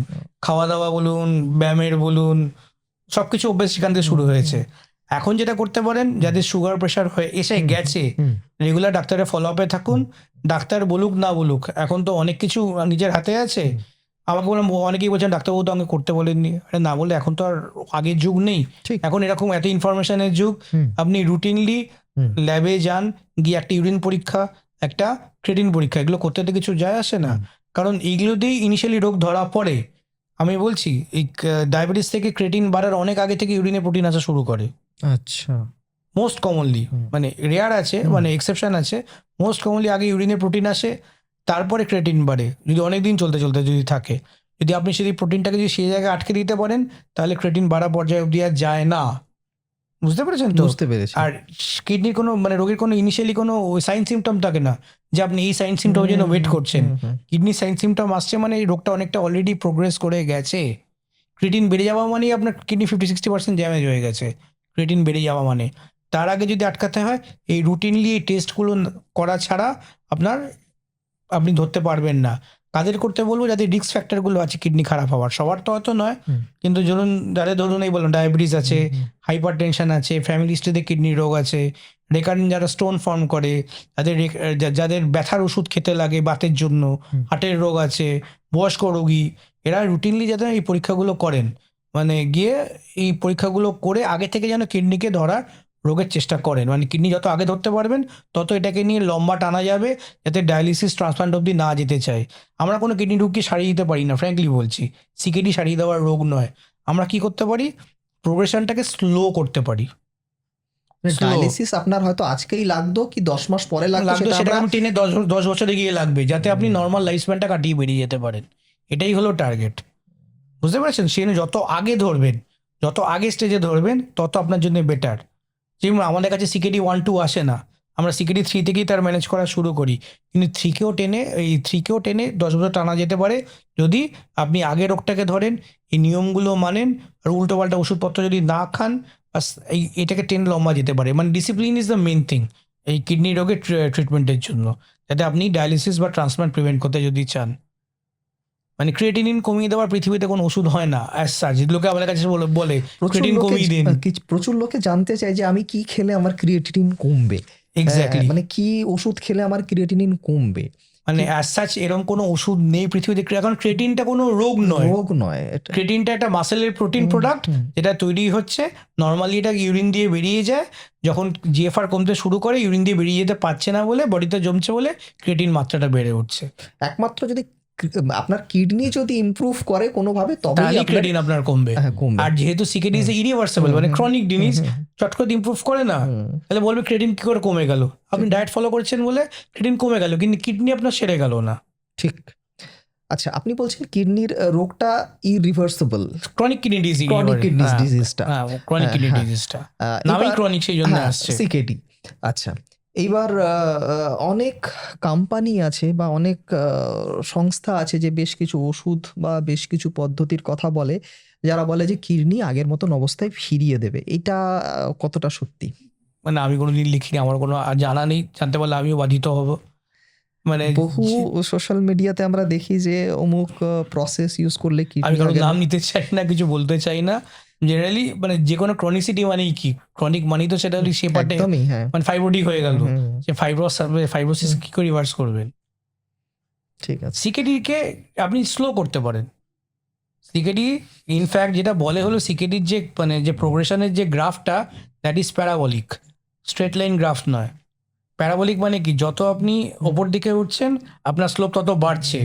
খাওয়া দাওয়া বলুন, ব্যায়ামের বলুন, সবকিছু অভ্যাস সেখান থেকে শুরু হয়েছে। এখন যেটা করতে পারেন, যাদের সুগার প্রেশার হয়ে এসে গেছে, রেগুলার ডাক্তারের ফলো আপে থাকুন। ডাক্তার বলুক না বলুক, এখন তো অনেক কিছু নিজের হাতে আছে। আমাকে বললাম, অনেকেই বলছেন ডাক্তারবাবু তো আমাকে করতে বলেননি। আরে না বলে, এখন তো আর আগের যুগ নেই, এখন এরকম এত ইনফরমেশনের যুগ। আপনি রুটিনলি ল্যাবে যান, গিয়ে একটা ইউরিন পরীক্ষা, একটা ক্রেটিন পরীক্ষা, এগুলো করতে তো কিছু যায় আসে না। কারণ এইগুলোতেই ইনিশিয়ালি রোগ ধরা পড়ে। আমি বলছি, এই ডায়াবেটিস থেকে ক্রেটিন বাড়ার অনেক আগে থেকে ইউরিনে প্রোটিন আসা শুরু করে। আচ্ছা, মোস্ট কমনলি, মানে রেয়ার আছে, মানে এক্সেপশন আছে, মোস্ট কমনলি আগে ইউরিনে প্রোটিন আসে, তারপরে ক্রেটিন বাড়ে, যদি অনেকদিন চলতে যদি থাকে। যদি আপনি সেই প্রোটিনটাকে যদি সেই জায়গায় আটকে দিতে পারেন, তাহলে ক্রেটিন বাড়া পর্যায়ে অবধি আর যায় না। বুঝতে পেরেছেন তো? বুঝতে পেরেছি। আর কিডনির কোনো রোগীর কোনো ইনিশিয়ালি কোনো সাইন সিমটম থাকে না যে আপনি এই সাইন সিমটমের জন্য ওয়েট করছেন। কিডনির সাইন সিমটম আসছে মানে এই রোগটা অনেকটা অলরেডি প্রোগ্রেস করে গেছে। ক্রেটিন বেড়ে যাওয়া মানে আপনার কিডনি 50-60% ড্যামেজ হয়ে গেছে। ক্রেটিন বেড়ে যাওয়া মানে, তার আগে যদি আটকাতে হয়, এই রুটিনলি এই টেস্টগুলো করা ছাড়া আপনি ধরতে পারবেন না। কাদের করতে বলবো? যাদের রিস্ক ফ্যাক্টরগুলো আছে কিডনি খারাপ হওয়ার, সবার তো হয়তো নয়, কিন্তু ধরুন এই বলুন ডায়াবেটিস আছে, হাইপার টেনশন আছে, ফ্যামিলি হিস্ট্রিতে কিডনির রোগ আছে, রেকারেন্ট যারা স্টোন ফর্ম করে, যাদের ব্যথার ওষুধ খেতে লাগে বাতের জন্য, হার্টের রোগ আছে, বয়স্ক রোগী, এরা রুটিনলি যাতে এই পরীক্ষাগুলো করেন, মানে গিয়ে এই পরীক্ষাগুলো করে আগে থেকে যেন কিডনিকে ধরার রোগের চেষ্টা করেন। মানে কিডনি যত আগে ধরতে পারবেন, তত এটাকে নিয়ে লম্বা টানা যাবে, যাতে ডায়ালিসিস ট্রান্সপ্লান্ট অবধি না যেতে চায়। আমরা কোনো কিডনি রোগকে সারিয়ে দিতে পারি না, ফ্র্যাঙ্কলি বলছি। সিকেডি সারিয়ে দেওয়ার রোগ নয়। আমরা কি করতে পারি? প্রোগ্রেশনটাকে স্লো করতে পারি। Slow. ডায়ালিসিস আপনার হয়তো আজকেই লাগতো কি 10 মাস পরে লাগতো লাগতো সেটা সেটা আমরা আমি টেনে 10 বছরে গিয়ে লাগবে, যাতে আপনি নর্মাল লাইফ স্প্যানটা কাটিয়ে বেরিয়ে যেতে পারেন। এটাই হলো টার্গেট, বুঝতে পারছেন? সেই জন্য যত আগে ধরবেন, যত আগে স্টেজে ধরবেন, তত আপনার জন্য বেটার। যেমন আমাদের কাছে সিকেডি 1-2 আসে না, আমরা সিকেডি 3 থেকেই তার ম্যানেজ করা শুরু করি, কিন্তু 3কেও টেনে 10 বছর টানা যেতে পারে যদি আপনি আগে রোগটাকে ধরেন, এই নিয়মগুলো মানেন, আর উল্টোপাল্টা ওষুধপত্র যদি না খান, বাস এটাকে টেনে লম্বা যেতে পারে। মানে discipline is the main thing এই কিডনি রোগের ট্রিটমেন্টের জন্য, যাতে আপনি ডায়ালিসিস বা ট্রান্সপ্লান্ট প্রিভেন্ট করতে যদি চান। মানে ক্রিয়েটিনিন কমিয়ে দেওয়ার পৃথিবীতে কোনো ওষুধ হয় না অ্যাজ সাচ। লোকে আমাদের কাছে বলে ক্রিয়েটিনিন কমিয়ে দিন। প্রচুর লোকে জানতে চায় যে আমি কি খেলে আমার ক্রিয়েটিনিন কমবে, এক্স্যাক্টলি, মানে কি ওষুধ খেলে আমার ক্রিয়েটিনিন কমবে। মানে অ্যাজ সাচ এরকম কোনো ওষুধ নেই পৃথিবীতে। এখন ক্রিয়েটিনটা কোনো রোগ নয়, রোগ নয় এটা। ক্রিয়েটিনটা একটা মাসেলের প্রোটিন প্রোডাক্ট, যেটা তৈরি হচ্ছে নর্মালি, এটা ইউরিন দিয়ে বেরিয়ে যায়। যখন জিএফআর কমতে শুরু করে, ইউরিন দিয়ে বেরিয়ে যেতে পারছে না বলে, বডিতে জমছে বলে ক্রিয়েটিন মাত্রাটা বেড়ে উঠছে। একমাত্র যদি আপনার কিডনি যদি ইমপ্রুভ করে কোনোভাবে, তবেই তাহলে ক্রিয়েটিন আপনার কমবে। কমবে। আর যেহেতু সিকেডি ইজ ইরিভার্সেবল, মানে ক্রনিক জিনিস, চট করে ইমপ্রুভ করে না, তাহলে বলবে ক্রিয়েটিন কি করে কমে গেল? আপনি ডায়েট ফলো করছেন বলে ক্রিয়েটিন কমে গেল, কিন্তু কিডনি আপনার সেরে গেল না। ঠিক। আচ্ছা, আপনি বলছেন কিডনির রোগটা irreversible, chronic kidney disease, chronic kidney ডিজিজটা, ক্রনিক কিডনি ডিজিজটা নামই ক্রনিক, সেই জন্য আসছে সিকেডি। আচ্ছা, এইবার অনেক কোম্পানি আছে বা অনেক সংস্থা আছে যে বেশ কিছু ওষুধ বা বেশ কিছু পদ্ধতির কথা বলে, যারা বলে যে কিডনি আগের মতন অবস্থায় ফিরিয়ে দেবে। এটা কতটা সত্যি? মানে আমি কোনোদিন লিখিনি, আমার কোনো জানা নেই, জানতে পারলে আমিও বাধিত হব। মানে বহু সোশ্যাল মিডিয়াতে আমরা দেখি যে অমুক প্রসেস ইউজ করলে আমি কিডনি কারো নাম নিতে চাই না, কিছু বলতে চাই না। জেনারেলি মানে যে কোনো ক্রনিসিটি মানেই কি, ক্রনিক মানেই তো সেটা সে পার্টে একদমই, হ্যাঁ, মানে ফাইব্রোটিক হয়ে গেল, সে ফাইব্রোসিস কি করে রিভার্স করবেন? ঠিক আছে। সিকেডিকে আপনি স্লো করতে পারেন। সিকেডি ইনফ্যাক্ট যেটা বলে হলো, সিকেডির যে মানে যে প্রোগ্রেশনের যে গ্রাফটা, that is parabolic, straight line graph নয়। প্যারাবলিক মানে কি, যত আপনি ওপর দিকে উঠছেন আপনার স্লোপ তত বাড়ছে।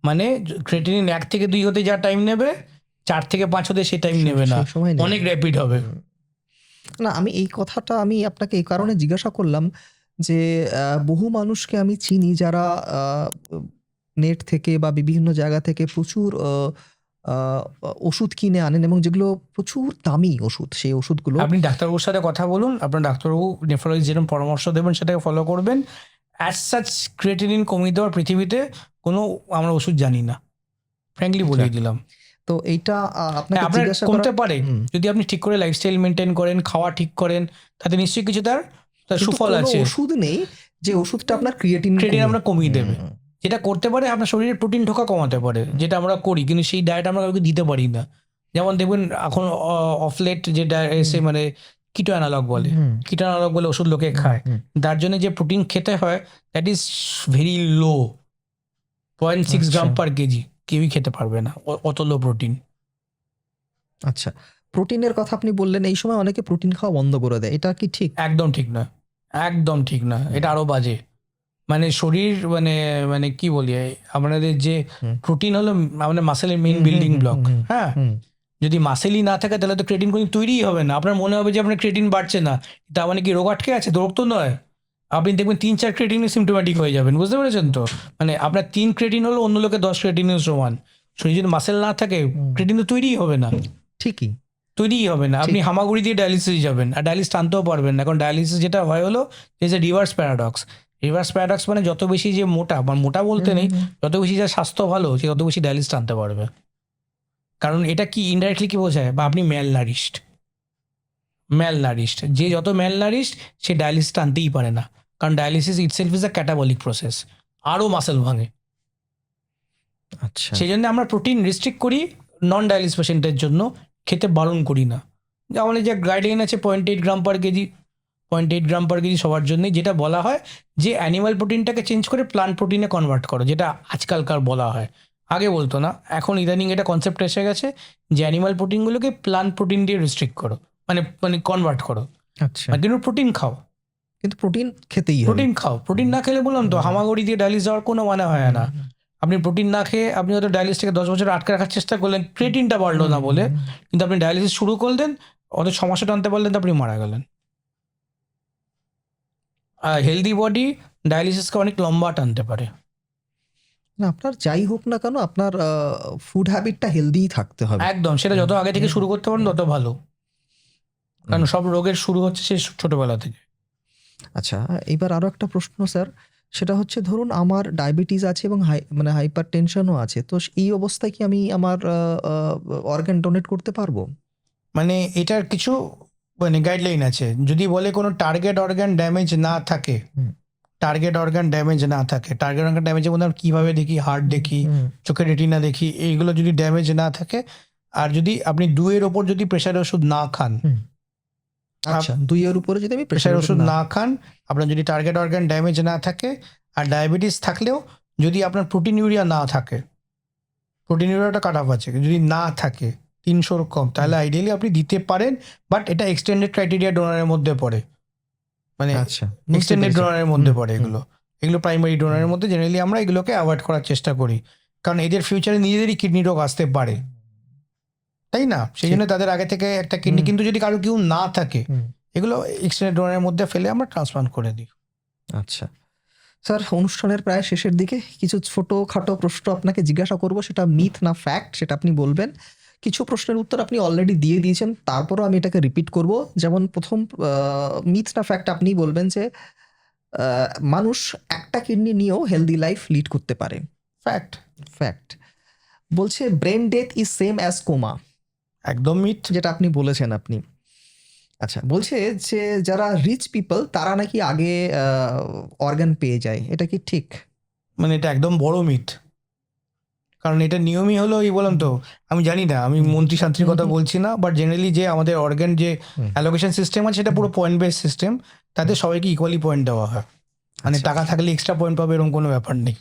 মানে ক্রিয়েটিনিন 1 থেকে 2 হতে যা টাইম নেবে, 4 থেকে 5 হতে সে টাইম নেবে না, অনেক র্যাপিড হবে। না, আমি এই কথাটা আমি আপনাকে এই কারণে জিজ্ঞাসা করলাম যে বহু মানুষকে আমি চিনি যারা নেট থেকে বা বিভিন্ন জায়গা থেকে প্রচুর ওষুধ কিনে আনেন, এবং যেগুলো প্রচুর দামি ওষুধ, সেই ওষুধগুলো আপনি ডাক্তারবাবুর সাথে কথা বলুন, আপনার ডাক্তারবাবু নেফ্রোলজি যেরকম পরামর্শ দেবেন সেটাকে ফলো করবেন। অ্যাজ সাচ ক্রিয়েটিনিন কমিয়ে দেওয়ার পৃথিবীতে কোনো আমরা ওষুধ জানি না, ফ্র্যাঙ্কলি বলে দিলাম। তো এইটা আপনাকে আপনার জিজ্ঞাসা কমতে করা পারে যদি আপনি ঠিক করে লাইফস্টাইল মেনটেন করেন, খাওয়া ঠিক করেন, তাতে নিশ্চয়ই কিছু তার কিন্তু সুফল কোনো আছে। ওষুধ নেই যে ওষুধটা আপনার ক্রিয়েটিনিন আমরা কমিয়ে দেবে। যেটা করতে পারে আপনার শরীরে প্রোটিন ঢোকা কমাতে পারে, যেটা আমরা করি, কিন্তু সেই ডায়েট আমরা কাউকে দিতে পারি না। যেমন দেখবেন এখন অফলেট যে এসে মানে কিটো অ্যানালগ বলে, কিটো অ্যানালগ বলে ওষুধ লোকে খায়, তার জন্য যে প্রোটিন খেতে হয় that is very low, 0.6 gram per KG, কেউই খেতে পারবে না অত লো প্রোটিন। আচ্ছা, প্রোটিনের কথা আপনি বললেন, এই সময় অনেকে প্রোটিন খাওয়া বন্ধ করে দেয়, এটা কি ঠিক? একদম ঠিক না, একদম ঠিক না, এটা আরো বাজে। মানে শরীর মানে মানে কি বলি, আপনাদের যে প্রোটিন হলো আমাদের মাসেলের মেইন বিল্ডিং ব্লক। হ্যাঁ, যদি মাসেলই না থাকে তাহলে তো ক্রিয়েটিন কোনো তৈরিই হবে না। আপনার মনে হবে যে আপনার ক্রিয়েটিন বাড়ছে না, তার মানে কি রোগ আটকে আছে? রোগ তো নয়। আপনি দেখবেন 3-4 ক্রিয়েটিনে সিমটোম্যাটিক হয়ে যাবেন, বুঝতে পেরেছেন তো? মানে আপনার 3 ক্রিয়েটিন হলো অন্য লোকে 10 ক্রিয়েটিনের সমান। শরীর যদি মাসেল না থাকে, ক্রিয়েটিন তো তৈরিই হবে না, ঠিকই তৈরিই হবে না। আপনি হামাগুড়ি দিয়ে ডায়ালিসিস যাবেন, আর ডায়ালিসিস টানতেও পারবেন না, কারণ ডায়ালিসিস যেটা হয় হলো is a reverse paradox. Reverse paradox মানে যত বেশি যে মোটা, মানে মোটা বলতে নেই, যত বেশি যার স্বাস্থ্য ভালো সে তত বেশি ডায়ালিসিস টানতে পারবে। কারণ এটা কি ইনডাইরেক্টলি কি বোঝায়, বা আপনি ম্যালনারিশড, যে যত ম্যালনারিশড সে ডায়ালিসিস টানতেই পারে না, কারণ dialysis itself is a catabolic process, আরও মাসেল ভাঙে। আচ্ছা, সেই জন্য আমরা প্রোটিন রিস্ট্রিক্ট করি, নন ডায়ালিসিস পেশেন্টের জন্য খেতে বারণ করি না। আমাদের যে গাইডলাইন আছে 0.8 গ্রাম পার কেজি, 0.8 গ্রাম পার কেজি সবার জন্যই, যেটা বলা হয় যে অ্যানিমাল প্রোটিনটাকে চেঞ্জ করে প্লান্ট প্রোটিনে কনভার্ট করো, যেটা আজকালকার বলা হয়, আগে বলতো না। এখন ইদানিং এটা কনসেপ্ট এসে গেছে যে অ্যানিমাল প্রোটিনগুলোকে প্লান্ট প্রোটিন দিয়ে রিস্ট্রিক্ট করো, মানে মানে কনভার্ট করো। আচ্ছা, কিন্তু প্রোটিন খাও, কিন্তু প্রোটিন খেতেই হবে। প্রোটিন খাও, প্রোটিন না খেলে বললাম তো হামাগুড়ি দিয়ে ডায়ালিসিস যাওয়ার কোনো মানে হয় না। আপনি প্রোটিন না খেয়ে আপনি হয়তো ডায়ালিসিসটাকে 10 বছর আটকে রাখার চেষ্টা করলেন, ক্রিয়েটিনটা বাড়লো না বলে, কিন্তু আপনি ডায়ালিসিস শুরু করলেন, অত সমস্যাটা আনতে পারলেন তো আপনি মারা গেলেন। হেলদি বডি ডায়ালিসিসকে অনেক লম্বা টানতে পারে। না, আপনার যাই হোক না কেন আপনার ফুড হ্যাবিটটা হেলদিই থাকতে হবে। একদম, সেটা যত আগে থেকে শুরু করতে পারেন তত ভালো, কারণ সব রোগের শুরু হচ্ছে সেই ছোটবেলা থেকে। আচ্ছা, এবার আরো একটা প্রশ্ন স্যার, সেটা হচ্ছে ধরুন আমার ডায়াবেটিস আছে এবং মানে হাইপার টেনশনও আছে, তো এই অবস্থায় কি আমি আমার অর্গান ডোনেট করতে পারবো? মানে এটার কিছু মানে গাইডলাইন আছে। যদি বলে কোনো টার্গেট অর্গান ড্যামেজ না থাকে, টার্গেট অর্গান ড্যামেজ না থাকে, টার্গেট অর্গান ড্যামেজের মধ্যে আমরা কীভাবে দেখি, হার্ট দেখি, চোখের রেটিনা দেখি, এইগুলো যদি ড্যামেজ না থাকে, আর যদি আপনি 2-এর ওপর যদি প্রেশার ওষুধ না খান, আচ্ছা 2-এর উপরে যদি আমি প্রেশার ওষুধ না খান, আপনার যদি টার্গেট অর্গান ড্যামেজ না থাকে, আর ডায়াবেটিস থাকলেও যদি আপনার প্রোটিন ইউরিয়া না থাকে, প্রোটিন ইউরিয়াটা কাট অফ আছে, যদি না থাকে 300 কম, তাহলে আইডিয়ালি আপনি দিতে পারেন। বাট এটা এক্সটেন্ডেড ক্রাইটেরিয়া ডোনারের মধ্যে পড়ে, মানে আচ্ছা এক্সটেন্ডেড ডোনারের মধ্যে পড়ে এগুলো প্রাইমারি ডোনারের মধ্যে। জেনারেলি আমরা এগুলোকে অ্যাভয়েড করার চেষ্টা করি, কারণ এদের ফিউচারে নিজেদেরই কিডনি রোগ আসতে পারে, তাই না? সেই জন্য তাদের আগে থেকে একটা কিডনি, কিন্তু যদি কারো কেউ না থাকে, এগুলো এক্সটেন্ডেড ডোনারের মধ্যে ফেলে আমরা ট্রান্সপ্লান্ট করে দিই। আচ্ছা স্যার, অনুষ্ঠানের প্রায় শেষের দিকে কিছু ছোটোখাটো প্রশ্ন আপনাকে জিজ্ঞাসা করব, সেটা মিথ না ফ্যাক্ট সেটা আপনি বলবেন। কিছু প্রশ্নের উত্তর আপনি অলরেডি দিয়ে দিয়েছেন, তারপরও আমি এটাকে রিপিট করব। যেমন প্রথম মিথ না ফ্যাক্ট আপনি বলবেন যে মানুষ একটা কিডনি নিয়েও হেলদি লাইফ লিড করতে পারে। ফ্যাক্ট। ফ্যাক্ট। বলছে brain death is same as coma. একদম মিথ, যেটা আপনি বলেছেন আপনি। আচ্ছা, বলছে যে যারা রিচ পিপল তারা নাকি আগে অর্গান পেয়ে যায়, এটা কি ঠিক? মানে এটা একদম বড় মিথ, কারণ এটা নিয়মই হলো এই, বললাম তো, আমি জানি না, আমি মন্ত্রী শান্তির কথা বলছি না, বাট জেনারেলি যে আমাদের অর্গান যে অ্যালোকেশন সিস্টেম আছে সেটা পুরো পয়েন্ট বেস সিস্টেম, তাতে সবাইকে ইকুয়ালি পয়েন্ট দেওয়া হয়, মানে টাকা থাকলে এক্সট্রা পয়েন্ট পাবে এরকম কোনো ব্যাপার নেই।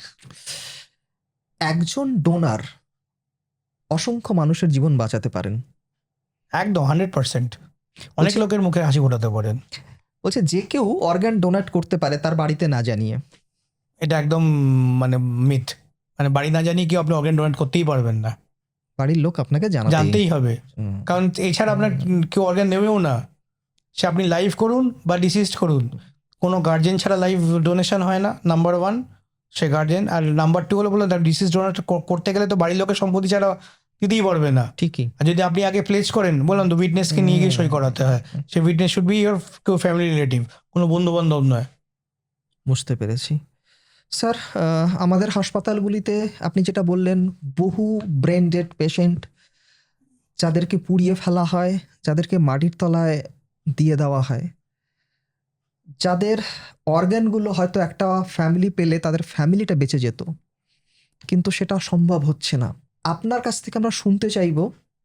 একজন ডোনার অসংখ্য মানুষের জীবন বাঁচাতে পারেন। একদম 100%, অনেক লোকের মুখে হাসি ফোটাতে পারেন। বলছে যে কেউ অর্গান ডোনেট করতে পারে তার বাড়িতে না জানিয়ে। এটা একদম মানে মিথ, মানে বাড়ি না জানিয়ে কেউ আপনি অর্গান ডোনেট করতেই পারবেন না, বাড়ির লোক আপনাকে জানতেই হবে, কারণ এছাড়া আপনার কেউ অর্গান নেবেও না। সে আপনি লাইভ করুন বা ডিসিস্ট করুন, কোনো গার্জেন ছাড়া লাইভ ডোনেশন হয় না, নাম্বার 1 সে গার্জেন। আর নাম্বার 2 হলো বলে ডিসিস ডোনেট করতে গেলে তো বাড়ির লোকের সম্পত্তি ছাড়া দিতেই পারবে না। ঠিকই। আর যদি আপনি আগে প্লেস করেন, বললাম তো, উইটনেসকে নিয়ে গিয়ে সই করাতে হয়, সে উইটনেস শুড বি ইয়োর কেউ ফ্যামিলি রিলেটিভ, কোনো বন্ধু বান্ধব নয়। বুঝতে পেরেছি স্যার। আমাদের হাসপাতালগুলিতে আপনি যেটা বললেন, বহু ব্রেন ডেড পেশেন্ট, যাদেরকে পুড়িয়ে ফেলা হয়, যাদেরকে মাটির তলায় দিয়ে দেওয়া হয়, যাদের অর্গানগুলো হয়তো একটা ফ্যামিলি পেলে তাদের ফ্যামিলিটা বেঁচে যেত, কিন্তু সেটা সম্ভব হচ্ছে না। আপনার কাছ থেকে আমরা শুনতে চাইব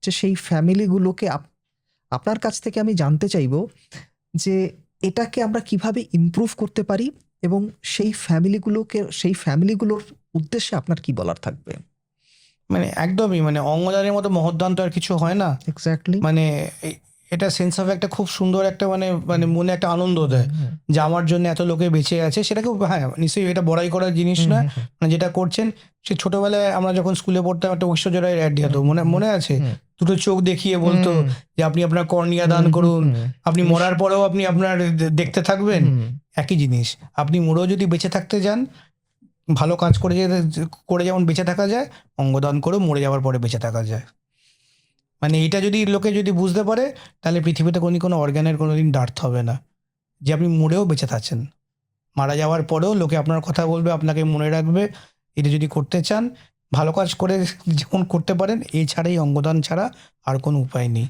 যে সেই ফ্যামিলিগুলোকে আপনার কাছ থেকে আমি জানতে চাইব যে এটাকে আমরা কিভাবে ইমপ্রুভ করতে পারি, এবং সেই ফ্যামিলিগুলোর উদ্দেশ্যে আপনার কি বলার থাকবে? মানে একদমই, মানে অঙ্গদানের মতো মহৎদান তো আর কিছু হয় না। এক্স্যাক্টলি। মানে এটা সেন্স অফ একটা খুব সুন্দর একটা মানে মানে মনে একটা আনন্দ দেয় যে আমার জন্য এত লোকে বেঁচে আছে। সেটাকে হ্যাঁ নিশ্চয়ই এটা বড়াই করার জিনিস নয়, মানে যেটা করছেন সে ছোটবেলায় আমরা যখন স্কুলে পড়তাম একটা ঐশ্বর্য রায়ের অ্যাড দিত, মনে আছে? দুটো চোখ দেখিয়ে বলতো যে আপনি আপনার কর্নিয়া দান করুন, আপনি মরার পরেও আপনি আপনার দেখতে থাকবেন। একই জিনিস, আপনি মরেও যদি বেঁচে থাকতে যান, ভালো কাজ করে যেমন বেঁচে থাকা যায়, অঙ্গদান করেও মরে যাওয়ার পরে বেঁচে থাকা যায়। মানে এটা যদি লোকে যদি বুঝতে পারে, তাহলে পৃথিবীতে কোনো অর্গানের কোনোদিন ডার্থ হবে না, যে আপনি মরেও বেঁচে থাকছেন, মারা যাওয়ার পরেও লোকে আপনার কথা বলবে, আপনাকে মনে রাখবে। এটা যদি করতে চান, ভালো কাজ করে যখন করতে পারেন, এছাড়াই অঙ্গদান ছাড়া আর কোনো উপায় নেই।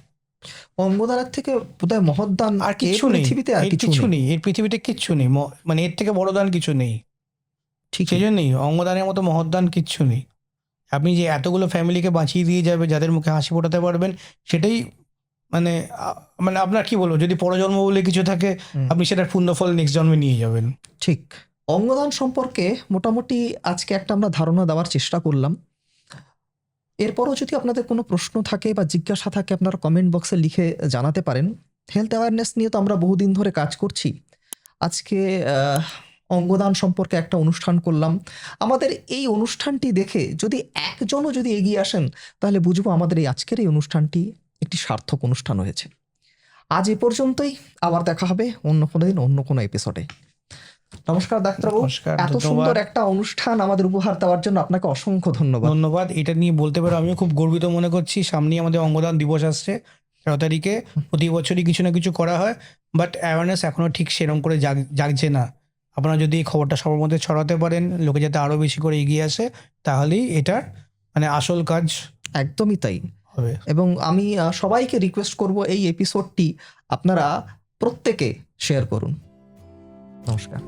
অঙ্গদানের থেকে বোধহয় মহৎদান আর কিছু নেই, পৃথিবীতে, আর কিছু নেই, এর পৃথিবীতে কিচ্ছু নেই, মানে এর থেকে বড় দান কিছু নেই। ঠিক সেই জন্যই অঙ্গদানের মতো মহৎদান কিচ্ছু নেই। আপনি যে এতগুলো ফ্যামিলিকে বাঁচিয়ে দিয়ে যাবে, যাদের মুখে হাসি ফোটাতে পারবেন, সেটাই মানে মানে আপনার কি বলবো, যদি পরজন্ম বলে কিছু থাকে, আপনি সেটার পুণ্যফল নেক্সট জন্মে নিয়ে যাবেন। ঠিক। অঙ্গদান সম্পর্কে মোটামুটি আজকে একটা আমরা ধারণা দেওয়ার চেষ্টা করলাম। এরপরও যদি আপনাদের কোনো প্রশ্ন থাকে বা জিজ্ঞাসা থাকে, আপনারা কমেন্ট বক্সে লিখে জানাতে পারেন। হেলথ অ্যাওয়ারনেস নিয়ে তো আমরা বহুদিন ধরে কাজ করছি। আজকে অঙ্গদান সম্পর্কে একটা অনুষ্ঠান করলাম। আমাদের এই অনুষ্ঠানটি দেখে যদি একজনও যদি এগিয়ে আসেন, তাহলে বুঝবো আমাদের এই আজকের এই অনুষ্ঠানটি একটি সার্থক অনুষ্ঠান হয়েছে। আজ এ পর্যন্তই, আবার দেখা হবে অন্য কোনো দিন অন্য কোনো এপিসোডে। নমস্কার ডাক্তারবাবু, নমস্কার, এত ধন্যবাদ। সুন্দর একটা অনুষ্ঠান আমাদের উপহার দেওয়ার জন্য আপনাকে অসংখ্য ধন্যবাদ। ধন্যবাদ। এটা নিয়ে বলতে পারো আমিও খুব গর্বিত মনে করছি। সামনেই আমাদের অঙ্গদান দিবস আসছে 13 তারিখে। প্রতি বছরই কিছু না কিছু করা হয়, বাট অ্যাওয়ারনেস এখনো ঠিক সেরকম করে জাগছে না। আপনারা যদি এই খবরটা সবার মধ্যে ছড়াতে পারেন, লোকে যাতে আরো বেশি করে এগিয়ে আসে, তাহলেই এটার মানে আসল কাজ একদমই তাই। হবে। এবং আমি সবাইকে রিকোয়েস্ট করব এই এপিসোডটি আপনারা প্রত্যেকে শেয়ার করুন। নমস্কার।